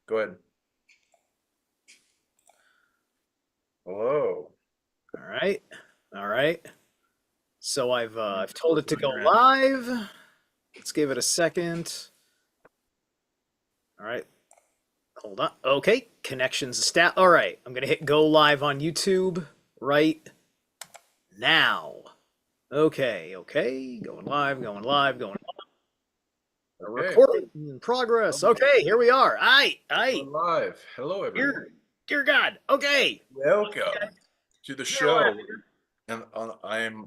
Go ahead. Hello. All right. So I've told it to go live. Let's give it a second. All right. Hold on. Okay, connections established. All right, I'm gonna hit go live on YouTube right now. Okay, going live, going live, going live. Okay. Recording in progress. Okay, here we are. We're live. Hello, everyone. Dear God. Okay. Welcome to the Here we show. are. And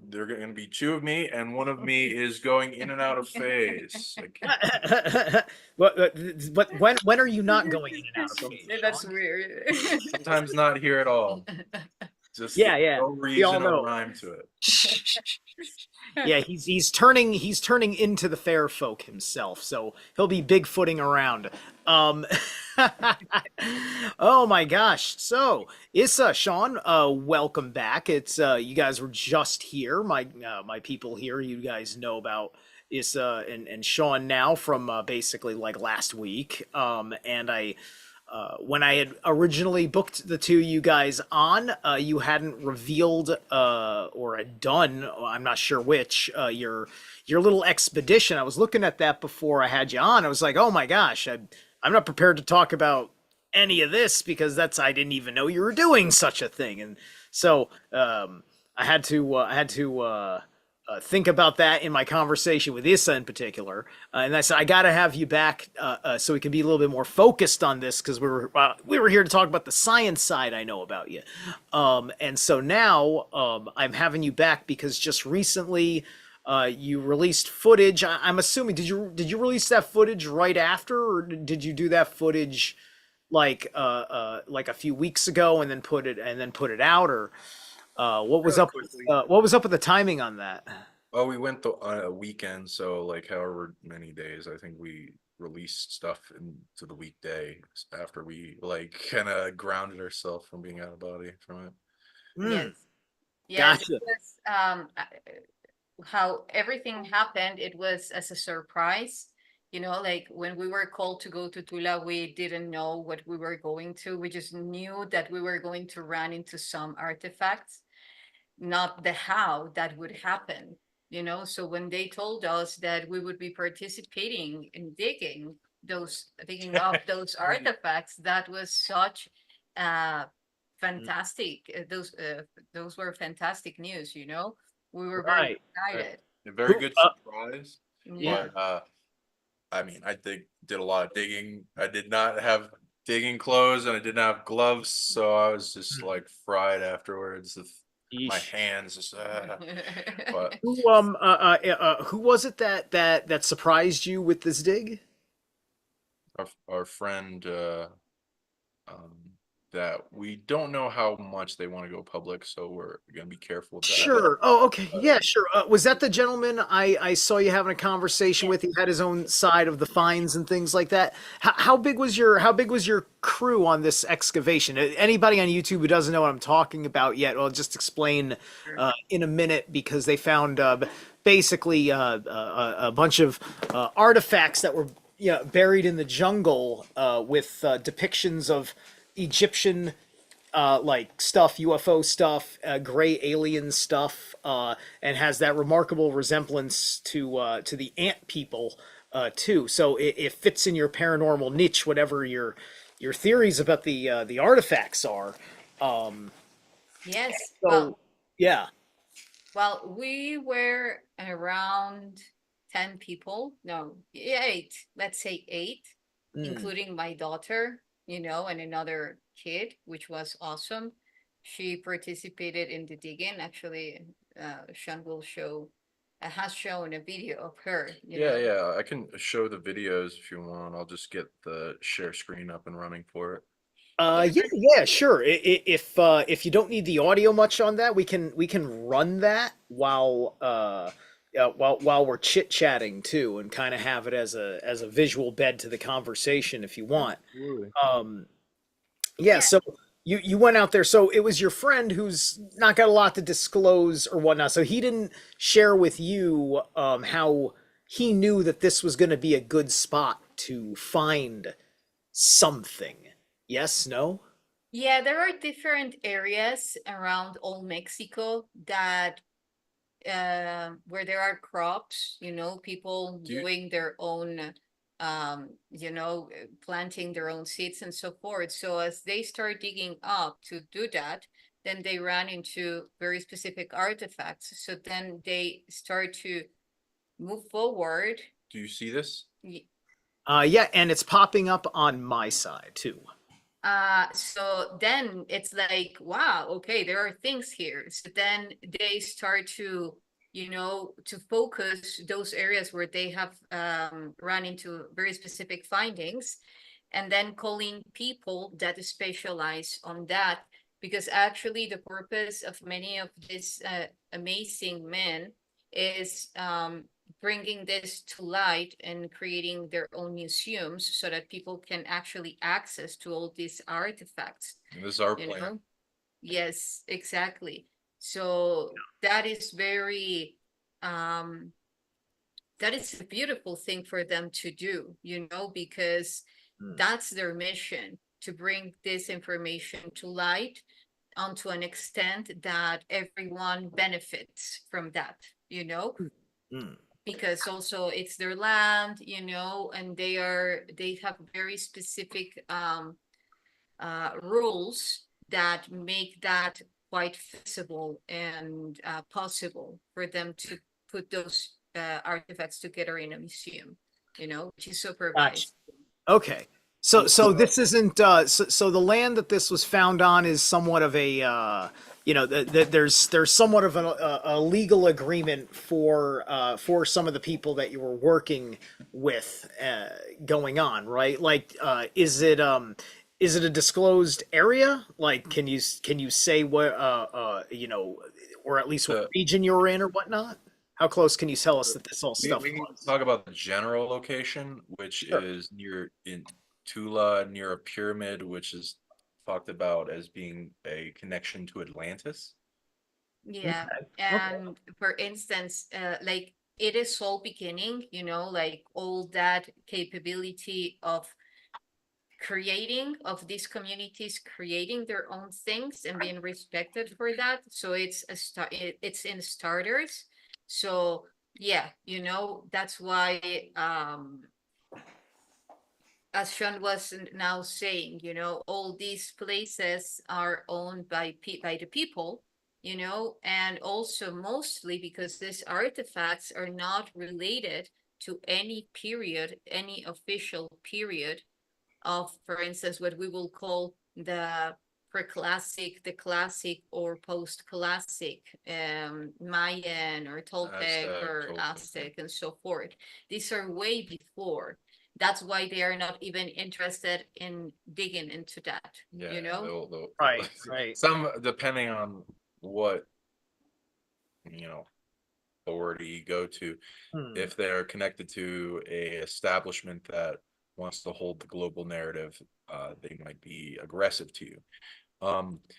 there are going to be two of me, and one of me is going in and out of phase. But when are you not going in and out of phase? That's Sean? weird. Sometimes not here at all. Just Yeah. no We all reason know. or rhyme to it. Yeah, he's turning into the fair folk himself, so he'll be bigfooting around. Oh my gosh. So, Yssah, Sean, welcome back. It's you guys were just here. My people here, you guys know about Yssah and Sean now from basically like last week. And I when I had originally booked the two of you guys on, you hadn't revealed or had done, I'm not sure which, your little expedition. I was looking at that before I had you on. I was like, oh my gosh, I'm not prepared to talk about any of this because I didn't even know you were doing such a thing. And so I had to think about that in my conversation with Yssah in particular, and I said I got to have you back so we can be a little bit more focused on this because we were here to talk about the science side I know about you, and so now I'm having you back because just recently you released footage. I'm assuming did you release that footage right after, or did you do that footage like a few weeks ago and then put it out, or what was up with the timing on that? Well, we went on a weekend, so like however many days, I think we released stuff into the weekday after we like kind of grounded ourselves from being out of body from it. Yes. Yes, Gotcha. because how everything happened, it was as a surprise. Like when we were called to go to Tula, we didn't know what we were going to. We just knew that we were going to run into some artifacts, not the how that would happen. So when they told us that we would be participating in digging up those artifacts, that was such fantastic. Those were fantastic news. We were very Right. excited. A very good surprise. Yeah. But I mean, I did a lot of digging. I did not have digging clothes and I didn't have gloves, so I was just like fried afterwards. My hands just but Who was it that surprised you with this dig? our friend um that we don't know how much they want to go public, so we're gonna be careful with that. Sure. Oh, okay. Yeah, sure. Was that the gentleman I saw you having a conversation with? He had his own side of the finds and things like that. How big was your crew on this excavation? Anybody on YouTube who doesn't know what I'm talking about yet, I'll just explain in a minute, because they found basically a bunch of artifacts that were buried in the jungle with depictions of Egyptian like stuff, UFO stuff, gray alien stuff, and has that remarkable resemblance to the ant people too. So it fits in your paranormal niche, whatever your theories about the artifacts are. Yes. So yeah. Well, we were around 10 people. No, 8. Let's say 8, including my daughter, and another kid, which was awesome. She participated in the digging. Actually, Sean has shown a video of her. Yeah, I can show the videos if you want. I'll just get the share screen up and running for it. Yeah, sure. If you don't need the audio much on that, we can run that while we're chit chatting too, and kind of have it as a visual bed to the conversation if you want. Absolutely. Yeah. So you went out there. So it was your friend who's not got a lot to disclose or whatnot. So he didn't share with you how he knew that this was going to be a good spot to find something. Yes, no? Yeah, there are different areas around old Mexico that where there are crops, people Do you, doing their own, planting their own seeds and so forth. So as they start digging up to do that, then they ran into very specific artifacts. So then they start to move forward. do you see this? Yeah, and it's popping up on my side too. So then it's like, wow, okay, there are things here. So then they start to focus those areas where they have run into very specific findings, and then calling people that specialize on that, because actually the purpose of many of these amazing men is bringing this to light and creating their own museums so that people can actually access to all these artifacts. And this is our you plan. know yes, exactly. So that is very that is a beautiful thing for them to do, because that's their mission, to bring this information to light onto an extent that everyone benefits from that, Mm. because also it's their land, and they have very specific rules that make that quite feasible and possible for them to put those artifacts together in a museum, which is Gotcha. supervised. Okay. So this isn't so the land that this was found on is somewhat of a there's somewhat of a legal agreement for some of the people that you were working with going on, right? Like is it a disclosed area? Like can you say where or at least what The, region you're in or whatnot? How close can you tell us that this all stuff we can was? talk about the general location, which Sure. is near in Tula, near a pyramid, which is talked about as being a connection to Atlantis. Yeah. Okay. And for instance, like it is all beginning, like all that capability of creating of these communities, creating their own things and being respected for that. So it's in starters. So yeah, that's why as Sean was now saying, all these places are owned by the people, and also mostly because these artifacts are not related to any period, any official period of, for instance, what we will call the pre-classic, the classic, or post-classic, Mayan or Toltec Aztec, or Toltec. Aztec and so forth. These are way before. That's why they are not even interested in digging into that, Yeah, Right, right. some depending on what authority you go to, Hmm. if they're connected to a establishment that wants to hold the global narrative, they might be aggressive to you.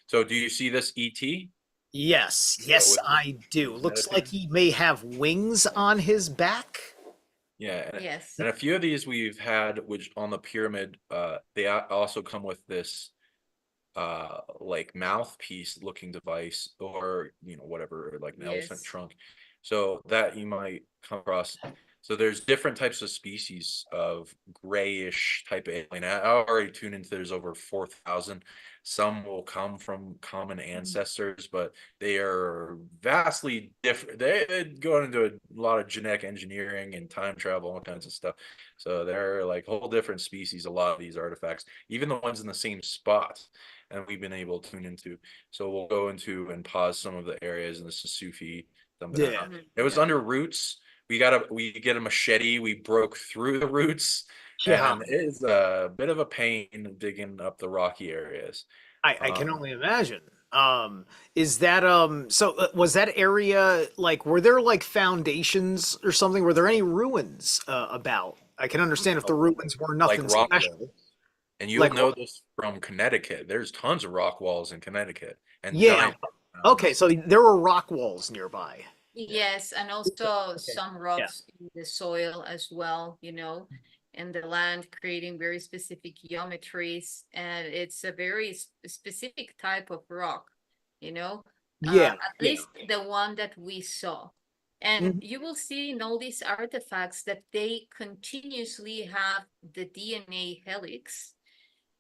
So do you see this ET? Yes, So yes, with I do. his Looks like meditating? he may have wings on his back. Yeah, Yes. and a few of these we've had, which on the pyramid, they also come with this like mouthpiece looking device, or whatever, like an elephant Yes. trunk, so that you might come across. So there's different types of species of grayish type of alien. I already tuned into, there's over 4,000. Some will come from common ancestors, but they are vastly different. They go into a lot of genetic engineering and time travel, all kinds of stuff. So they're like whole different species, a lot of these artifacts, even the ones in the same spot, and we've been able to tune into. So we'll go into and pause some of the areas in the Sufi. Yeah. It was under roots. We get a machete. We broke through the roots, Yeah. and it is a bit of a pain digging up the rocky areas. I can only imagine. Is that so was that area like were there like foundations or something? Were there any ruins about? I can understand if the ruins were Like nothing rock special. walls. And you'll Like know this from Connecticut. There's tons of rock walls in Connecticut and yeah. giant Okay, so there were rock walls nearby. Yes, and also Okay. some Yeah. rocks in the soil as well, in the land, creating very specific geometries, and it's a very specific type of rock, you know, Yeah, at yeah. least the one that we saw. And Mhm. you will see in all these artifacts that they continuously have the DNA helix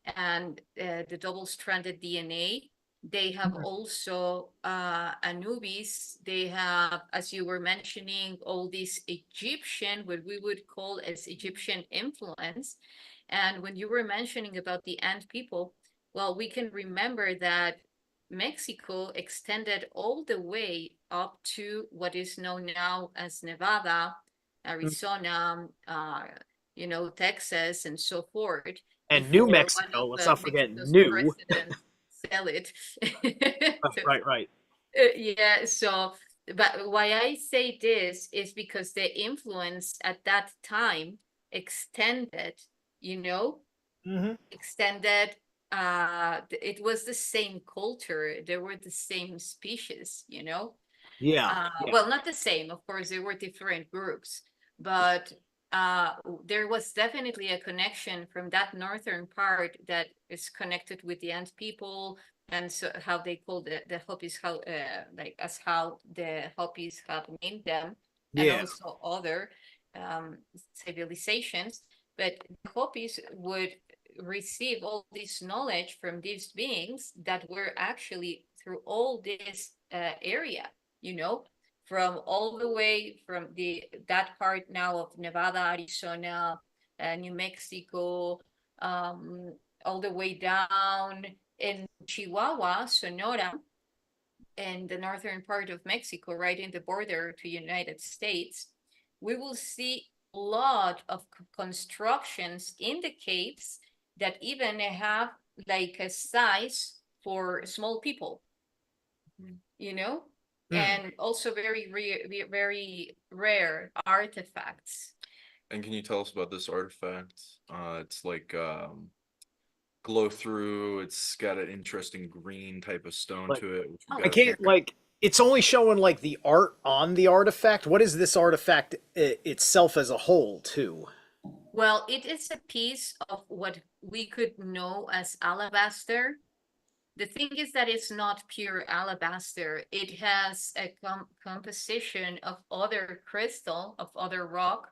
and the double-stranded DNA. They have also Anubis. They have, as you were mentioning, all these Egyptian, what we would call as Egyptian influence. And when you were mentioning about the Ant people, well, we can remember that Mexico extended all the way up to what is known now as Nevada, Arizona, Texas, and so forth, And New before one Mexico, of let's not forget Mexico's New. presidents sell it. Right, right. Yeah, so, but why I say this is because the influence at that time extended, you know, Hmm. extended, it was the same culture, there were the same species, Yeah, yeah, well, not the same, of course, there were different groups, but there was definitely a connection from that northern part that is connected with the Ant people, and so how they call the Hopis, how like as how the Hopis have named them, and yeah. also other civilizations. But the Hopis would receive all this knowledge from these beings that were actually through all this area, you know, from all the way from that part now of Nevada, Arizona, New Mexico, all the way down in Chihuahua, Sonora, and the northern part of Mexico, right in the border to United States. We will see a lot of constructions in the caves that even have like a size for small people, you know, Mm. and also very rare artifacts. And can you tell us about this artifact? It's like glow through. It's got an interesting green type of stone Like, to it, which we I got to can't check out. like. It's only showing like the art on the artifact. What is this artifact itself as a whole, too? Well, it is a piece of what we could know as alabaster. The thing is that it's not pure alabaster. It has a composition of other crystal, of other rock,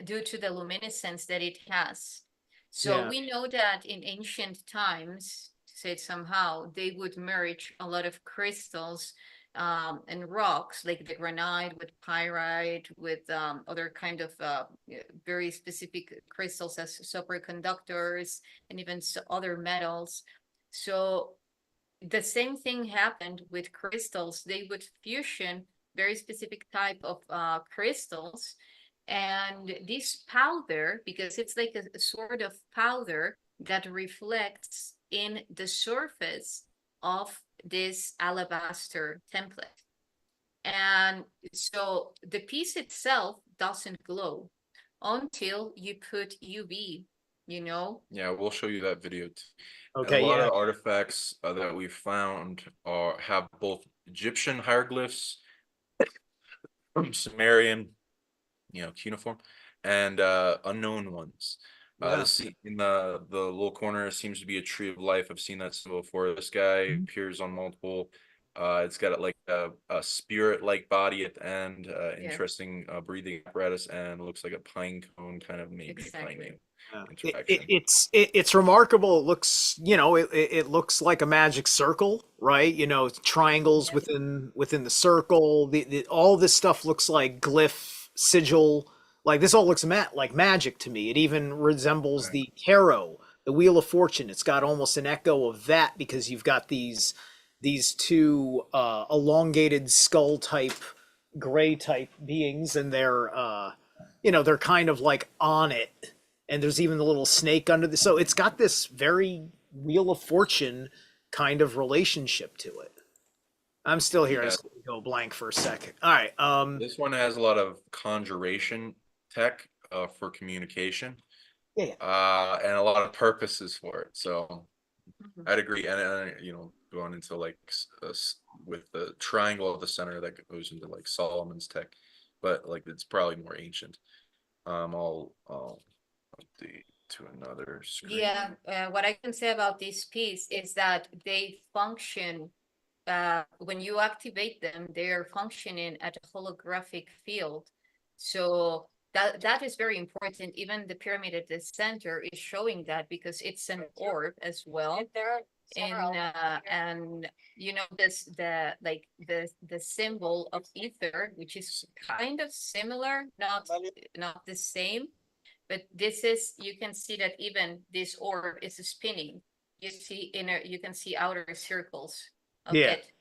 due to the luminescence that it has. So Yeah. we know that in ancient times, to say it somehow, they would merge a lot of crystals and rocks, like the granite with pyrite, with other kind of very specific crystals as superconductors, and even other metals. So the same thing happened with crystals. They would fusion very specific type of crystals, and this powder, because it's like a sort of powder that reflects in the surface of this alabaster template. And so the piece itself doesn't glow until you put UV, you know. Yeah, we'll show you that video too. And a Okay. lot of Yeah. the artifacts that we found have both Egyptian hieroglyphs, Sumerian, cuneiform, and unknown ones. Yeah. In the little corner seems to be a tree of life. I've seen that symbol before. This guy Mhm. appears on multiple. It's got like a spirit-like body at the end. Yeah, Interesting breathing apparatus, and looks like a pine cone, kind of maybe exactly. finding Yeah. interaction. It's remarkable. It looks, it looks like a magic circle, right? Triangles Yes, within the circle. All this stuff looks like glyph, sigil. Like this all looks like magic to me. It even resembles Right. the tarot, the Wheel of Fortune. It's got almost an echo of that because you've got these two elongated skull type, gray type beings, and they're kind of like on it, and there's even the little snake under the, so it's got this very Wheel of Fortune kind of relationship to it. I'm still here. I Yeah, just go blank for a second. All right. this one has a lot of conjuration tech for communication, Yeah, yeah. and a lot of purposes for it. So mhm, I'd agree. And going into like with the triangle at the center that goes into like Solomon's tech, but like it's probably more ancient. I'll update to another screen. Yeah, what I can say about this piece is that they function, when you activate them, they are functioning at a holographic field. So that is very important. Even the pyramid at the center is showing that because it's an orb as well. And you know this the symbol of ether, which is kind of similar, not the same, but this is, you can see that even this orb is spinning. You can see outer circles of Yeah. it.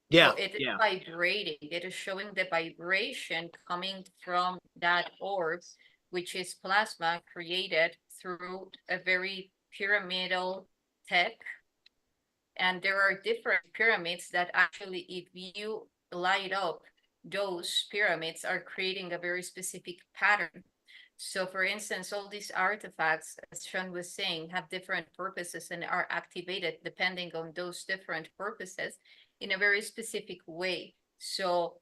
Yeah. So it is Yeah. vibrating. It is showing the vibration coming from that orb, which is plasma created through a very pyramidal tech. And there are different pyramids that actually, if you light up, those pyramids are creating a very specific pattern. So for instance, all these artifacts, as Sean was saying, have different purposes and are activated depending on those different purposes in a very specific way. So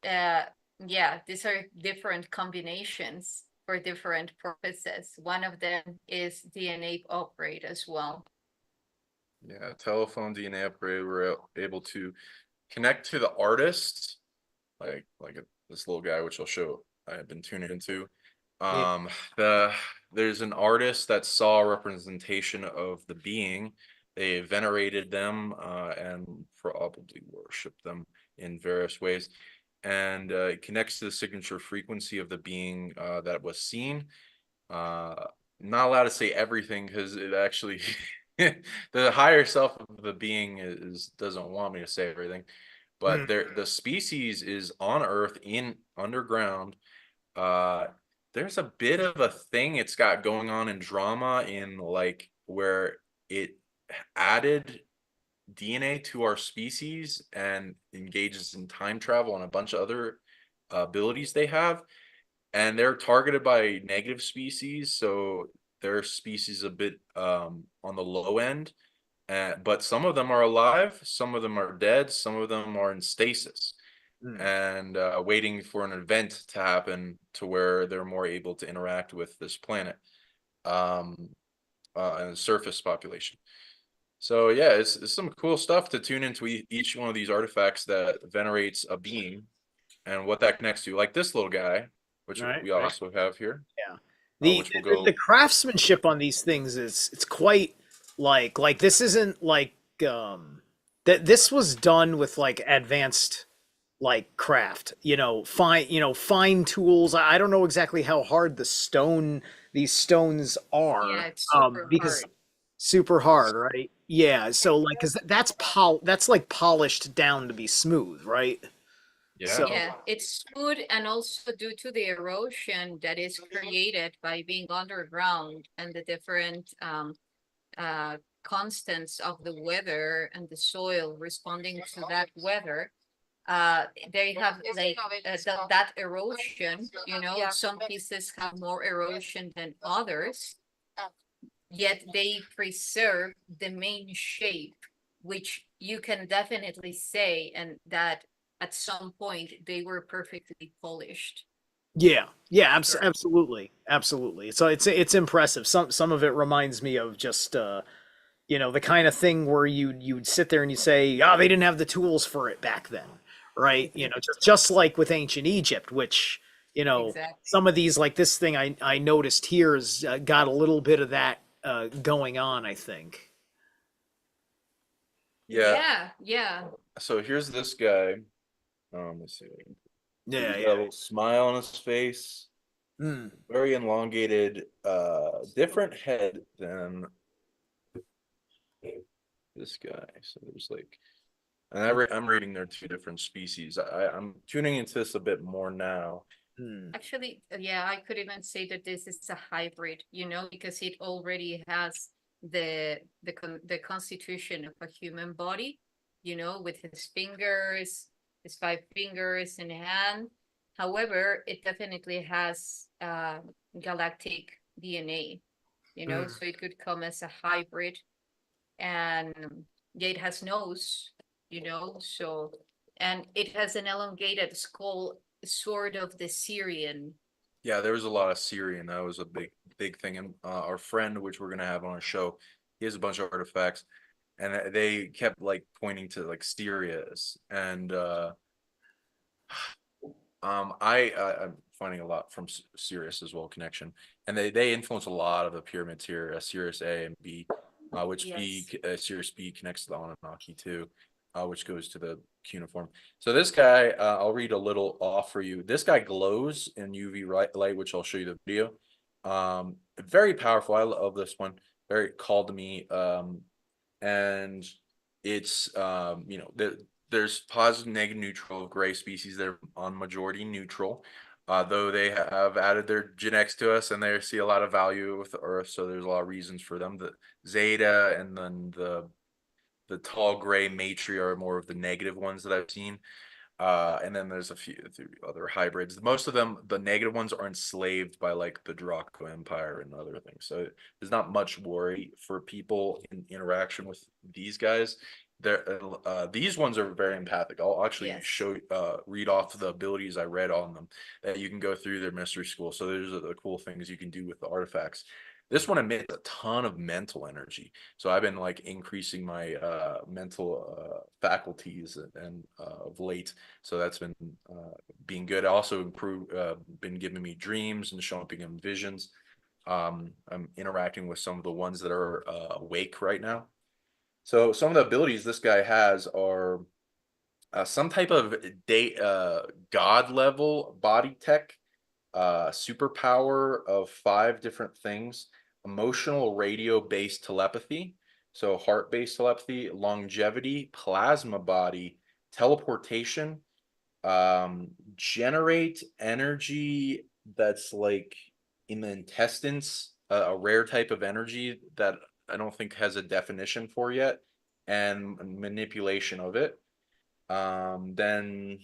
yeah, these are different combinations for different purposes. One of them is DNA upgrade as well. Yeah, telephone DNA upgrade. We're able to connect to the artist, this little guy, which I'll show. I've been tuning into. Yeah. There's an artist that saw a representation of the being. They venerated them and probably worshiped them in various ways. And it connects to the signature frequency of the being that was seen. Not allowed to say everything because it actually the higher self of the being doesn't want me to say everything, but the species is on Earth in underground. There's a bit of a thing it's got going on in drama in like where it added DNA to our species and engages in time travel and a bunch of other abilities they have, and they're targeted by negative species, so their species a bit on the low end. But some of them are alive, some of them are dead, some of them are in stasis and waiting for an event to happen to where they're more able to interact with this planet and surface population. So yeah, it's some cool stuff to tune into each one of these artifacts that venerates a being and what that connects to, like this little guy, which Right. we also have here. Yeah. The, Which will the go. craftsmanship on these things is it's quite like this isn't like that this was done with like advanced like craft, fine tools. I don't know exactly how hard these stones Yeah, are it's super because hard. super hard, right? Yeah, so like cuz that's like polished down to be smooth, right? Yeah. So Yeah, it's smooth, and also due to the erosion that is created by being underground and the different constants of the weather and the soil responding to that weather, they have like that erosion, some pieces have more erosion than others, yet they preserve the main shape, which you can definitely say, and that at some point they were perfectly polished. yeah, yeah, Sure. absolutely. So it's impressive. Some of it reminds me of just the kind of thing where you'd sit there and you say, oh, they didn't have the tools for it back then, right? Just like with ancient Egypt, which Exactly. some of these like this thing I noticed here has got a little bit of that going on, I think. Yeah. Yeah. So here's this guy. Let's see. Yeah, He's got a yeah. little smile on his face. Mm. Very elongated, different head than this guy. So there's like, and I'm reading there are two different species. I'm tuning into this a bit more now. Mm. Actually, yeah, I could even say that this is a hybrid, because it already has the constitution of a human body, with his fingers, his 5 fingers in hand. However, it definitely has galactic DNA, so it could come as a hybrid, and yeah, it has nose, so, and it has an elongated skull, sort of the Syrian Yeah, there was a lot of Syrian. That was a big thing. And our friend, which we're gonna have on our show, he has a bunch of artifacts, and they kept like pointing to like Sirius, and I'm finding a lot from Sirius as well connection, and they influence a lot of the pyramids here, Sirius A and B, which B Yes. Sirius B connects to the Anunnaki too, which goes to the cuneiform. So this guy, I'll read a little off for you. This guy glows in UV light, which I'll show you the video. Very powerful. I love this one. Very called to me. And it's there's positive, negative, neutral, gray species that are on majority neutral, though they have added their genetics to us and they see a lot of value with the earth, so there's a lot of reasons for them. The zeta and then the tall gray matri are more of the negative ones that I've seen. And then there's a few other hybrids. Most of them, the negative ones, are enslaved by like the Draco Empire and other things. So there's not much worry for people in interaction with these guys. These ones are very empathic. I'll actually Yes. read off the abilities I read on them that you can go through their mystery school. So there's the cool things you can do with the artifacts. This one emits a ton of mental energy. So I've been like increasing my mental faculties and of late. So that's been being good. Also been giving me dreams and showing them visions. I'm interacting with some of the ones that are awake right now. So some of the abilities this guy has are some type of god level body tech, superpower of 5 different things: emotional radio based telepathy, so heart based telepathy, longevity, plasma body, teleportation, generate energy that's like in the intestines, a rare type of energy that I don't think has a definition for yet, and manipulation of it. Then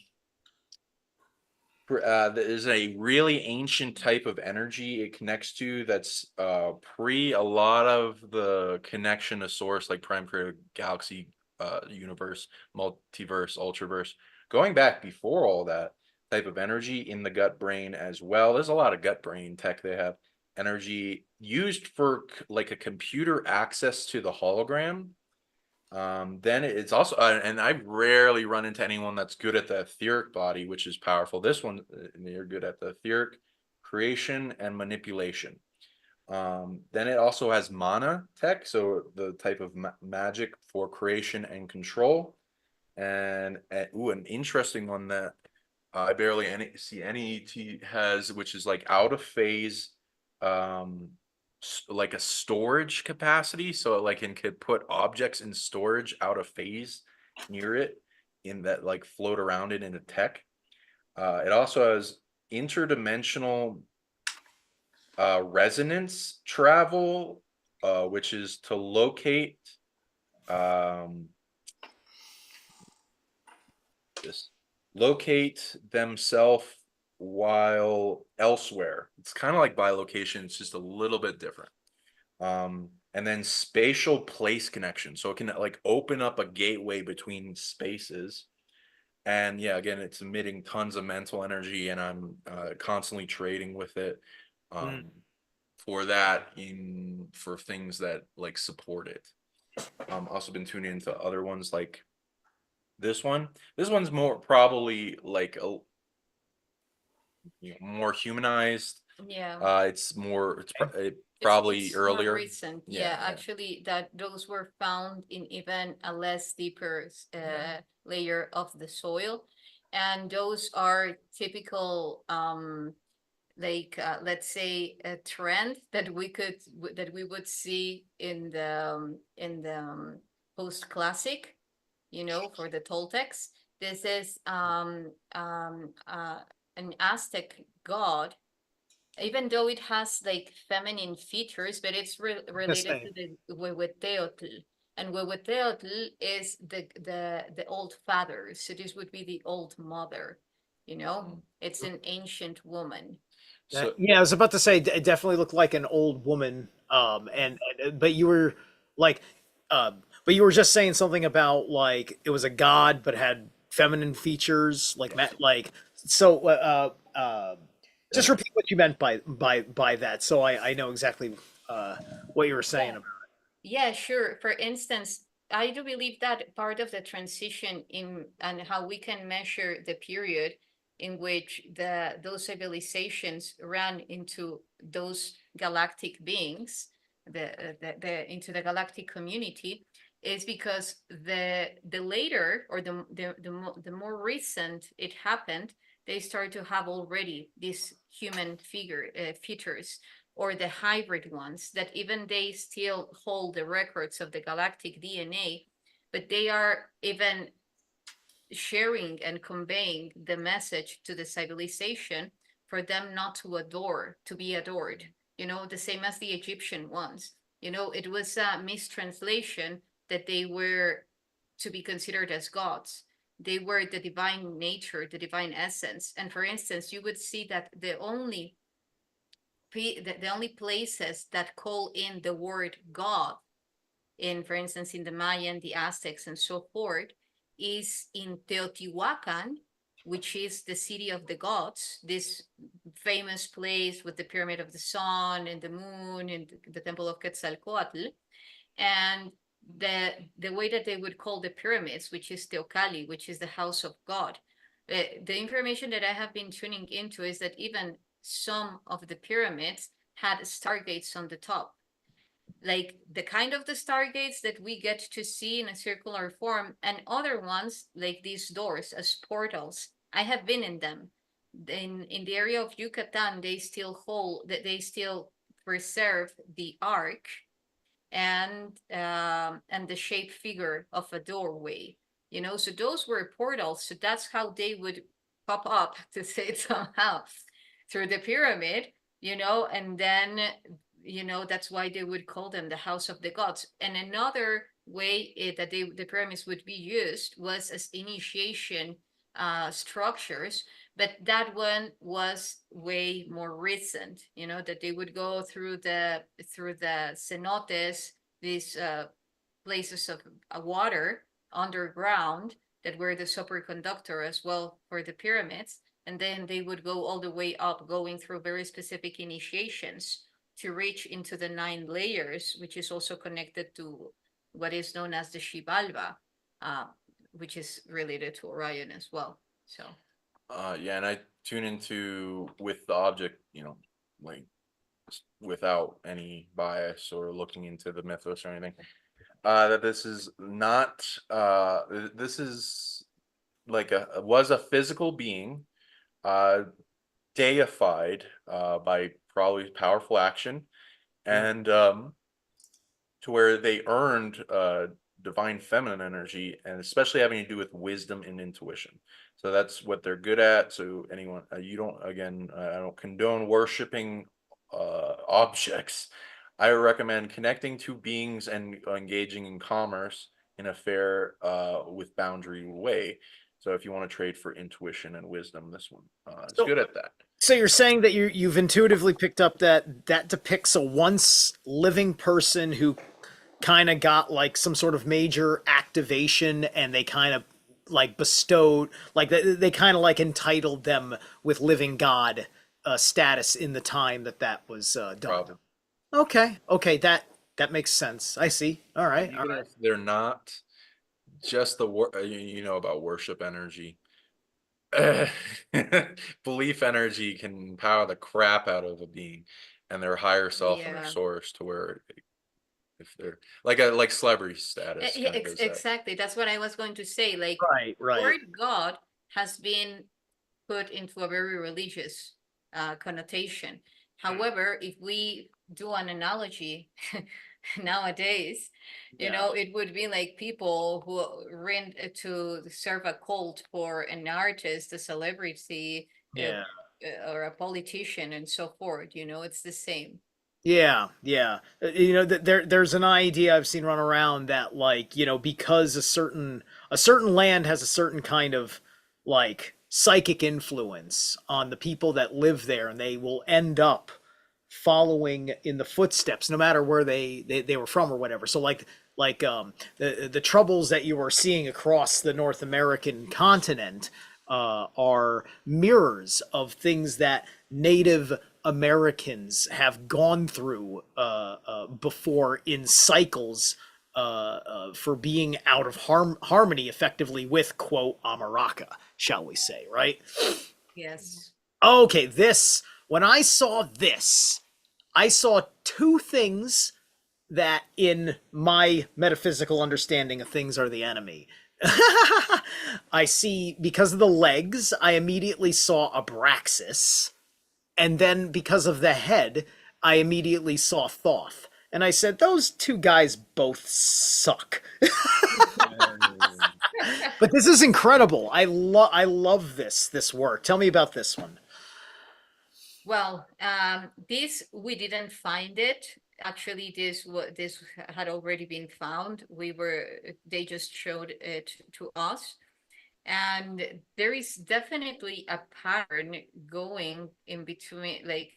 there is a really ancient type of energy it connects to that's pre a lot of the connection to source, like prime creator galaxy, universe, multiverse, ultraverse, going back before all that type of energy in the gut brain as well. There's a lot of gut brain tech. They have energy used for like a computer access to the hologram. Then it's also, and I rarely run into anyone that's good at the etheric body, which is powerful. This one, you're good at the etheric creation and manipulation. Then it also has mana tech, so the type of magic for creation and control. And an interesting one that I barely see any T has, which is like out of phase, um, like a storage capacity. So it like could put objects in storage out of phase near it, in that like float around it in a tech. It also has interdimensional resonance travel, which is to locate um, just locate themselves while elsewhere. It's kind of like bilocation, it's just a little bit different. And then spatial place connection. So it can like open up a gateway between spaces. And yeah, again, it's emitting tons of mental energy, and I'm constantly trading with it for that for things that like support it. Also been tuning into other ones like this one. This one's more probably like a more humanized. Yeah. It's more It's probably it's more earlier. recent. Yeah, Yeah, yeah. actually, that those were found in even a less deeper layer of the soil, and those are typical like let's say a trend that we would see in the post classic, you know, for the Toltecs. This is an Aztec god, even though it has like feminine features, but it's related to the Huehueteotl. And Huehueteotl is the old father. So this would be the old mother, you know? It's an ancient woman. So Yeah, I was about to say it definitely looked like an old woman. But you were like, but you were just saying something about like it was a god but had feminine features, like yes. like so. Just repeat what you meant by that, so I know exactly what you were saying about. Yeah, sure. For instance, I do believe that part of the transition in and how we can measure the period in which those civilizations ran into those galactic beings, the into the galactic community, is because the later or the more recent it happened, they start to have already these human features, or the hybrid ones that even they still hold the records of the galactic DNA, but they are even sharing and conveying the message to the civilization for them not to adore, to be adored, the same as the Egyptian ones. It was a mistranslation that they were to be considered as gods. They were the divine nature, the divine essence. And for instance, you would see that the only places that call in the word God, for instance, in the Mayan, the Aztecs, and so forth, is in Teotihuacan, which is the city of the gods, this famous place with the pyramid of the sun and the moon and the temple of Quetzalcoatl. And the way that they would call the pyramids, which is Teocalli, which is the house of God. The information that I have been tuning into is that even some of the pyramids had stargates on the top, like the kind of the stargates that we get to see in a circular form, and other ones like these doors as portals. I have been in them. In the area of Yucatan, they still preserve the arc and the shape figure of a doorway. So those were portals. So that's how they would pop up, to say it somehow, through the pyramid. And then that's why they would call them the house of the gods. And another way that the pyramids would be used was as initiation structures, but that one was way more recent, that they would go through the cenotes, these places of water underground that were the superconductor as well for the pyramids. And then they would go all the way up, going through very specific initiations to reach into the 9 layers, which is also connected to what is known as the Xibalba, which is related to Orion as well. So yeah, and I tune into with the object, like without any bias or looking into the mythos or anything. That this is not this is like was a physical being, deified by probably powerful action, and to where they earned divine feminine energy, and especially having to do with wisdom and intuition. So that's what they're good at. So anyone, you don't, again, I don't condone worshiping objects. I recommend connecting to beings and engaging in commerce in a fair, with boundary way. So if you want to trade for intuition and wisdom, this one is good at that. So you're saying that you've intuitively picked up that depicts a once living person who kind of got like some sort of major activation, and they kind of like bestowed, like they kind of like entitled them with living god status in the time that was done. Problem. Okay, that makes sense. I see. All right. Even if they're not just the you know about worship energy. Belief energy can power the crap out of a being and their higher self and their source, to where if they're like celebrity status. Yeah, exactly. That's what I was going to say. Like, right. word God has been put into a very religious connotation. However, if we do an analogy nowadays, it would be like people who rent to serve a cult for an artist, a celebrity, or a politician, and so forth. It's the same. Yeah. There's an idea I've seen run around that, like, because a certain land has a certain kind of like psychic influence on the people that live there, and they will end up following in the footsteps no matter where they were from or whatever. So like the troubles that you are seeing across the North American continent are mirrors of things that Native Americans have gone through before in cycles for being out of harmony effectively with, quote, Amaraka, shall we say, right? Yes. Okay, when I saw this, I saw two things that in my metaphysical understanding of things are the enemy. I see, because of the legs, I immediately saw Abraxas. And then because of the head, I immediately saw Thoth. And I said, those two guys both suck. But this is incredible. I love this work. Tell me about this one. Well, this we didn't find it. Actually, this had already been found. They just showed it to us. And there is definitely a pattern going in between, like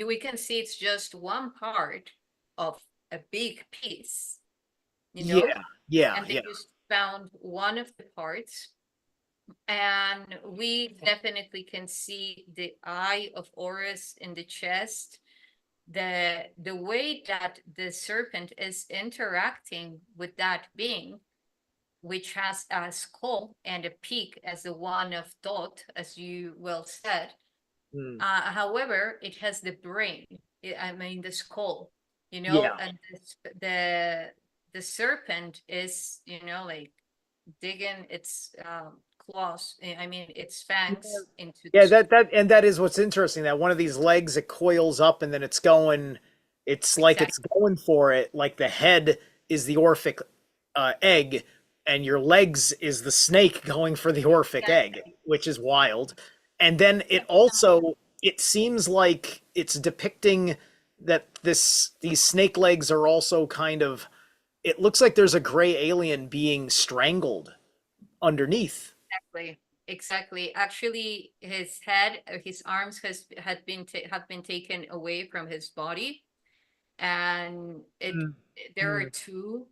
we can see it's just one part of a big piece, Yeah, and they just found one of the parts. And we definitely can see the eye of Horus in the chest, the way that the serpent is interacting with that being, which has a skull and a peak as the one of Thoth, as you well said. However, it has the brain, the skull, and the serpent is, like digging its claws, its fangs into that is what's interesting, that one of these legs, it coils up and then it's going for it, like the head is the Orphic egg and your legs is the snake going for the Orphic egg, which is wild. And then it seems like it's depicting that these snake legs are also kind of, it looks like there's a gray alien being strangled underneath. Exactly. Actually, his head, his arms have been taken away from his body, and there are two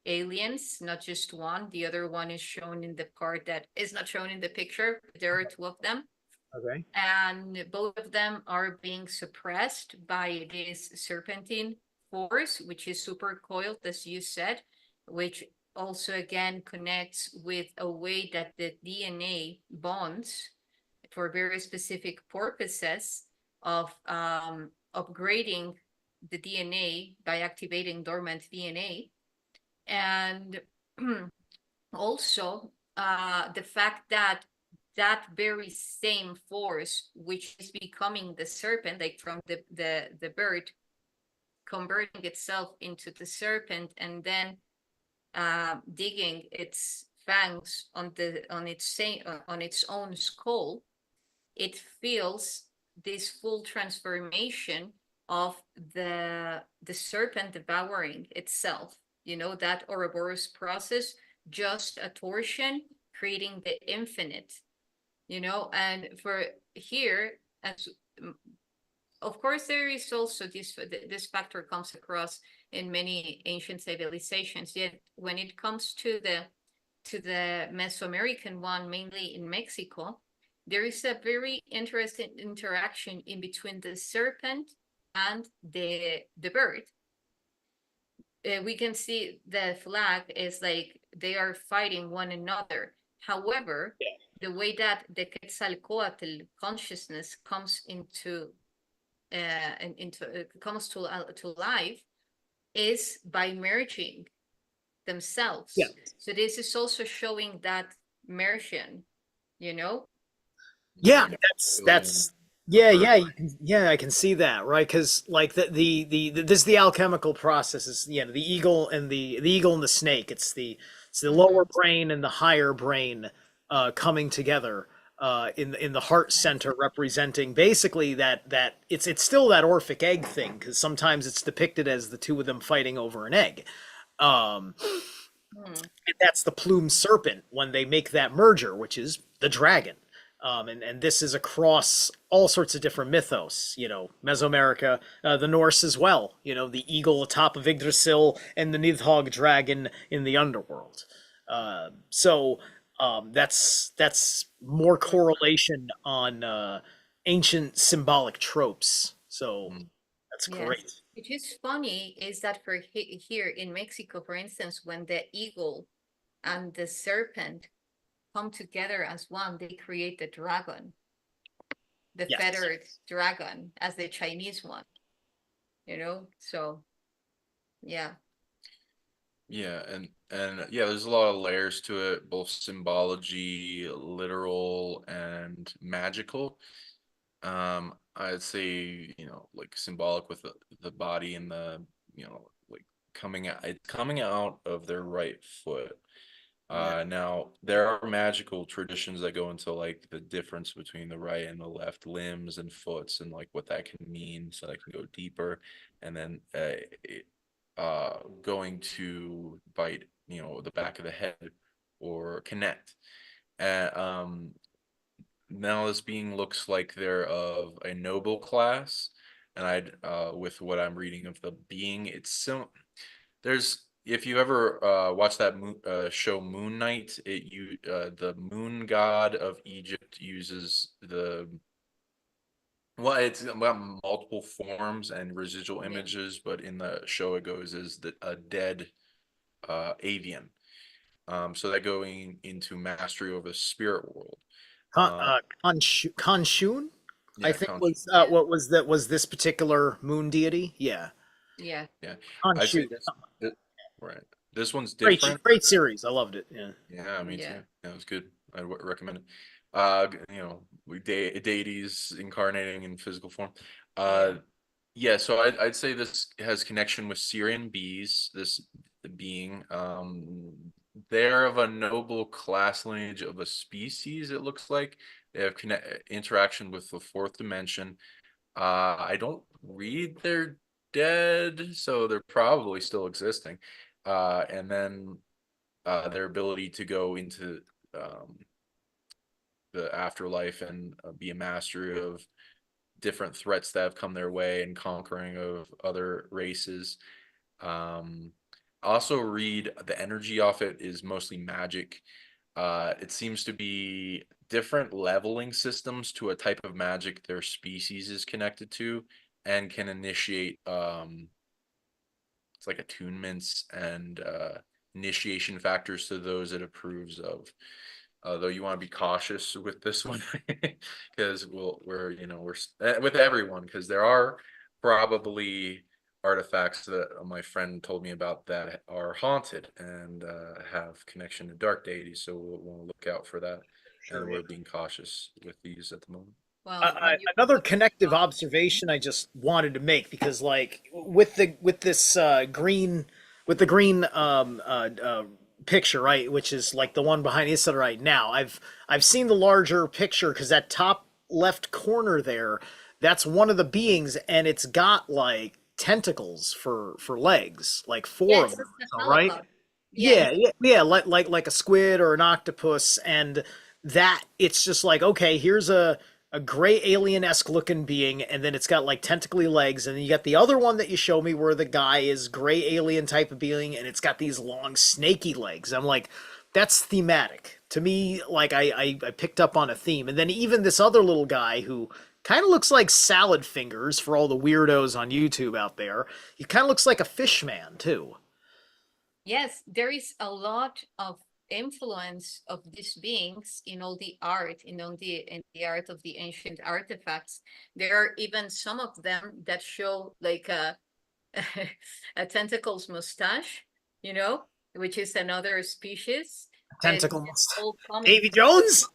aliens, not just one. The other one is shown in the part that is not shown in the picture. There are two of them. Okay. And both of them are being suppressed by this serpentine force, which is super coiled, as you said, which also again connects with a way that the DNA bonds for very specific purposes of upgrading the DNA by activating dormant DNA. And also the fact that very same force, which is becoming the serpent, like from the bird converting itself into the serpent and then digging its fangs on its own skull, it feels this full transformation of the serpent devouring itself. That Ouroboros process, just a torsion creating the infinite. And for here, as of course, there is also this factor comes across in many ancient civilizations. Yet when it comes to the Mesoamerican one, mainly in Mexico, there is a very interesting interaction in between the serpent and the bird. We can see the flag is like they are fighting one another. However, the way that the Quetzalcoatl consciousness comes comes to life is by merging themselves. So this is also showing that merging, that's I can see that, right? Because like the alchemical process is, the eagle and the snake. It's the lower brain and the higher brain coming together in the heart center, representing basically that it's still that Orphic egg thing, because sometimes it's depicted as the two of them fighting over an egg. And that's the plume serpent when they make that merger, which is the dragon. And this is across all sorts of different mythos, Mesoamerica, the Norse as well, the eagle atop of Yggdrasil and the Nidhogg dragon in the underworld. So That's more correlation on ancient symbolic tropes. So Mm. that's Yes. great. Which is funny is that for here in Mexico, for instance, when the eagle and the serpent come together as one, they create the dragon, the Yes. feathered dragon, as the Chinese one, So, yeah. Yeah, and yeah, there's a lot of layers to it, both symbology, literal, and magical. I'd say, like symbolic with the body and like it's coming out of their right foot. Yeah. Now there are magical traditions that go into like the difference between the right and the left limbs and foots and like what that can mean, so that can go deeper. And then going to bite, the back of the head or connect. And now this being looks like they're of a noble class, and with what I'm reading of the being, there's if you ever watch that show Moon Knight, the moon god of Egypt uses it's about multiple forms and residual Yeah. images, but in the show it goes as a dead avian. So that going into mastery over the spirit world. Uh, Khonshun, I yeah, think conscious. was Yeah. what was that was this particular moon deity? Yeah, Yeah. Yeah, I'd say Khonshun. right. This one's Great, different. great series. I loved it. Yeah. Yeah, me Yeah. too. Yeah, it was good. I would recommend it. Deities incarnating in physical form. Yeah. Yeah, so I'd say this has connection with Syrian bees, this being. They're of a noble class lineage of a species, it looks like. They have interaction with the fourth dimension. I don't read they're dead, so they're probably still existing. And then their ability to go into um, the afterlife and be a master of different threats that have come their way and conquering of other races. Also read the energy off it is mostly magic. It seems to be different leveling systems to a type of magic their species is connected to and can initiate it's like attunements and initiation factors to those it approves of. Though you want to be cautious with this one because we're with everyone, because there are probably artifacts that my friend told me about that are haunted and have connection to dark deities. So we'll want to look out for that, and Sure. Yeah. we're being cautious with these at the moment. Well, when you Another put connective observation I just wanted to make, because like with this green with the green picture, right, which is like the one behind Yssah right now. I've seen the larger picture, because that top left corner there, that's one of the beings, and it's got like tentacles for legs, like yeah, four of it's a them, so, right? cephalopod. Yeah. Yeah, like a squid or an octopus, and that it's just like, okay, here's a gray alien-esque looking being, and then it's got like tentacly legs, and then you got the other one that you show me where the guy is gray alien type of being, and it's got these long snaky legs. I'm like, that's thematic to me. Like I picked up on a theme, and then even this other little guy who kind of looks like salad fingers for all the weirdos on YouTube out there. He kind of looks like a fish man too. Yes, there is a lot of influence of these beings in all the art, in the art of the ancient artifacts. There are even some of them that show like a a tentacles mustache, which is another species. It's Tentacle all coming Davy from, Jones.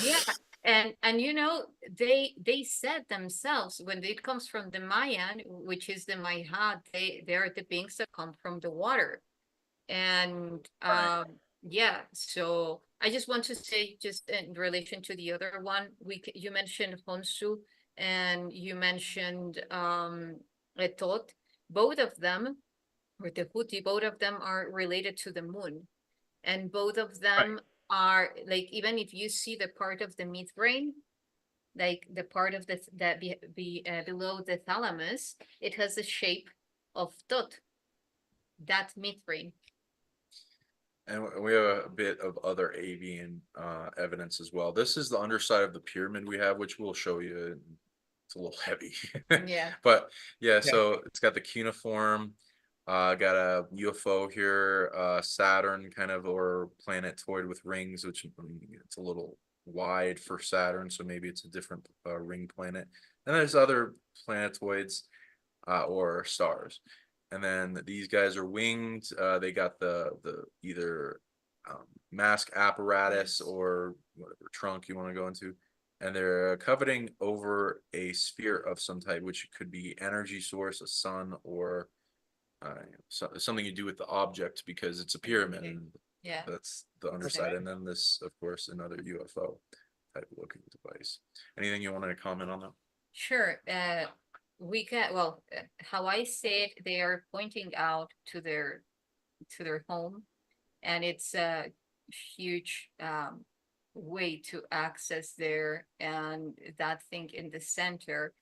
yeah. And they said themselves, when it comes from the Mayan, which is the Mayha, they are the beings that come from the water. And Right. yeah, so I just want to say, just in relation to the other one, you mentioned Honsu and you mentioned Etot. Both of them, or the Huti, both of them are related to the moon, and both of Right. them are like, even if you see the part of the midbrain, like the part of the that below the thalamus, it has the shape of Tot, that midbrain. And we have a bit of other avian evidence as well. This is the underside of the pyramid we have, which we'll show you. It's a little heavy. Yeah. But yeah, so it's got the cuneiform, got a UFO here, Saturn kind of, or planetoid with rings, which it's a little wide for Saturn, so maybe it's a different ring planet. And there's other planetoids or stars. And then these guys are winged. They got the either mask apparatus or whatever trunk you want to go into, and they're coveting over a sphere of some type, which could be energy source, a sun, or something you do with the object, because it's a pyramid. And Yeah. that's the underside. And then this, of course, another UFO type looking device. Anything you want to comment on that? Sure. We can, well, how I say it, they are pointing out to their home, and it's a huge way to access there. And that thing in the center,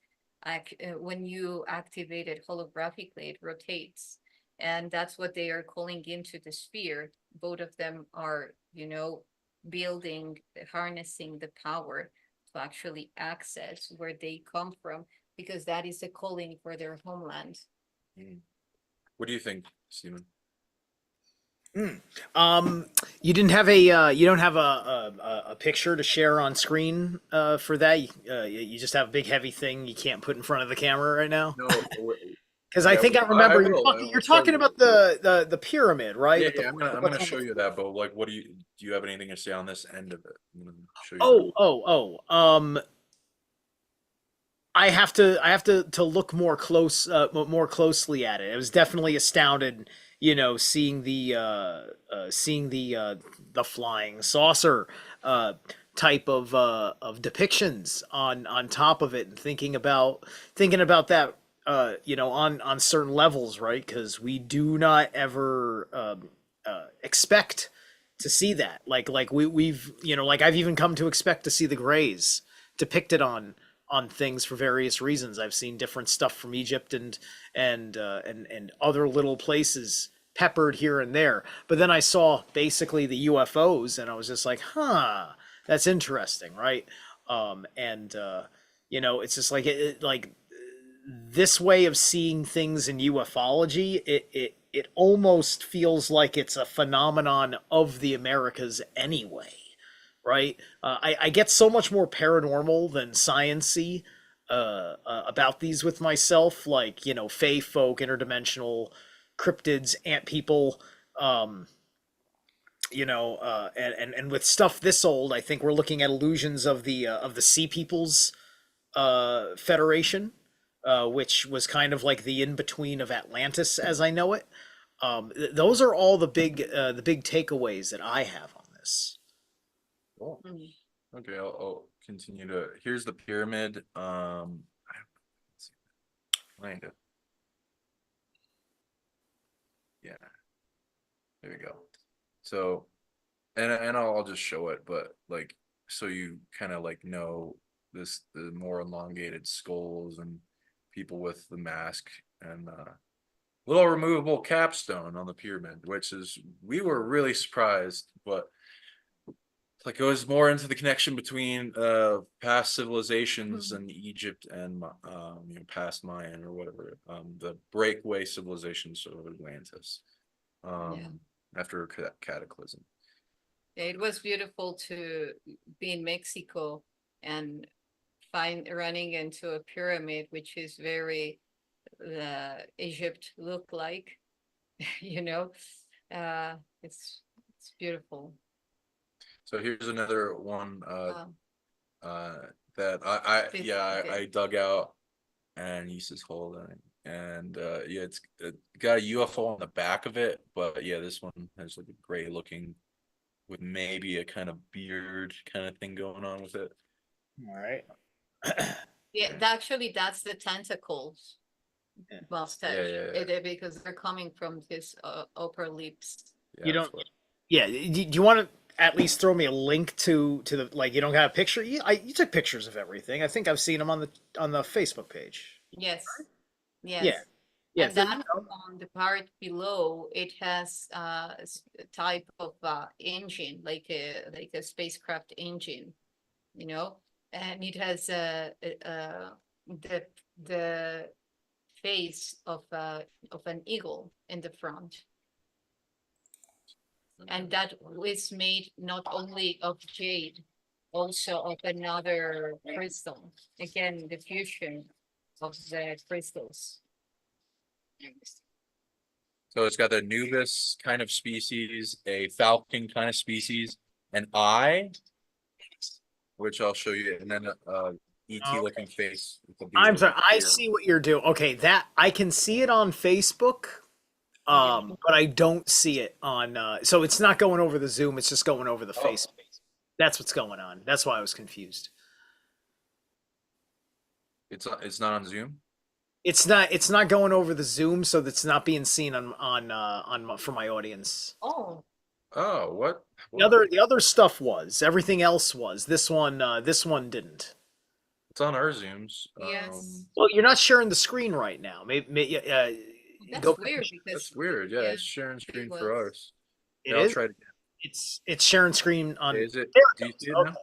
when you activate it holographically, it rotates, and that's what they are calling into the sphere. Both of them are, building, harnessing the power to actually access where they come from, because that is a calling for their homeland. What do you think, Stephen? You didn't have you don't have a picture to share on screen for that. You just have a big heavy thing you can't put in front of the camera right now. No, because I think I remember you're talking you. about the pyramid, right? Yeah, With yeah, the I'm gonna show you that, but like, what do you have anything to say on this end of it? I'm gonna show you I have to look more closely at it. I was definitely astounded, seeing the flying saucer type of depictions on top of it, and thinking about that on certain levels, right? Because we do not ever expect to see that. Like we've like I've even come to expect to see the Greys depicted on things for various reasons. I've seen different stuff from Egypt and other little places peppered here and there. But then I saw basically the UFOs, and I was just like, huh, that's interesting, right? It's just like like this way of seeing things in ufology. It almost feels like it's a phenomenon of the Americas anyway, right? I get so much more paranormal than science-y about these with myself, like, fae folk, interdimensional cryptids, ant people, and with stuff this old, I think we're looking at illusions of the Sea Peoples Federation, which was kind of like the in-between of Atlantis as I know it. Those are all the big takeaways that I have on this. Cool. Okay, I'll continue to. Here's the pyramid. Kind of. Yeah. There we go. So, and I'll just show it, but like, so you kind of like know the more elongated skulls and people with the mask and little removable capstone on the pyramid, which is, we were really surprised, but like it was more into the connection between past civilizations in Egypt and past Mayan or whatever, the breakaway civilizations of Atlantis after cataclysm. It was beautiful to be in Mexico and running into a pyramid, which is very Egypt look like, it's beautiful. So here's another one that I dug out, and Yssah's holding, and it's got a UFO on the back of it, but yeah, this one has like a gray looking with maybe a kind of beard kind of thing going on with it. All right. Yeah, actually that's the tentacles mustache. Because they're coming from his upper lips. You don't. Yeah. Do you want to at least throw me a link to the, like, you don't got a picture? You took pictures of everything. I think I've seen them on the Facebook page. Yes. Yes. Yeah. Yeah, And then on the part below, it has a type of engine, like a spacecraft engine, you know, and it has the face of an eagle in the front. And that was made not only of jade, also of another crystal. Again, the fusion of the crystals. So it's got the Nubis kind of species, a falcon kind of species, an eye, which I'll show you, and then a ET looking face with the I'm sorry, beautiful I beard. see what you're doing. Okay, that I can see it on Facebook, but I don't see it on. So it's not going over the Zoom; it's just going over the face. That's what's going on. That's why I was confused. It's not on Zoom. It's not. It's not going over the Zoom, so that's not being seen for my audience. Oh, Oh, what? The other stuff was. Everything else was. This one didn't. It's on our Zooms. yes. Well, you're not sharing the screen right now. Maybe That's go. weird because That's weird. Yeah, it's sharing screen for was. ours. It Yeah, I'll is. try it again. It's sharing screen on. Is it? There Do you it see it goes. now?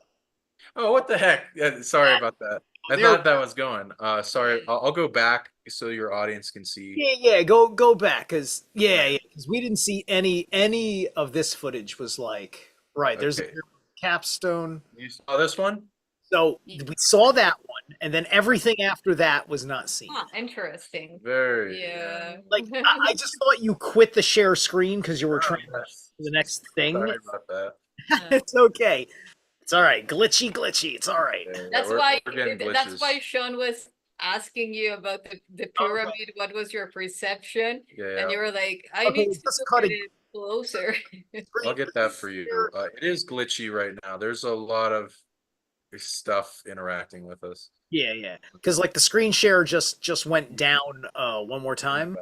Oh, what the heck? Sorry about that. I there- thought that was going. Sorry. I'll go back so your audience can see. Yeah. Go back, cause because we didn't see any of this footage was like right. There's a Okay. capstone. You saw this one? So we saw that one, and then everything after that was not seen. Ah, interesting. Very. Yeah. Like I just thought you quit the share screen because you were trying to the next thing. Sorry about that. It's okay. It's all right. Glitchy. It's all right. Yeah, That's we're why getting that's why glitches. Sean was asking you about the pyramid. What was your perception? Yeah, And you were like, I Okay, need to just look cut at it. it closer. I'll get that for you. It is glitchy right now. There's a lot of stuff interacting with us. Yeah. Because like the screen share just went down one more time.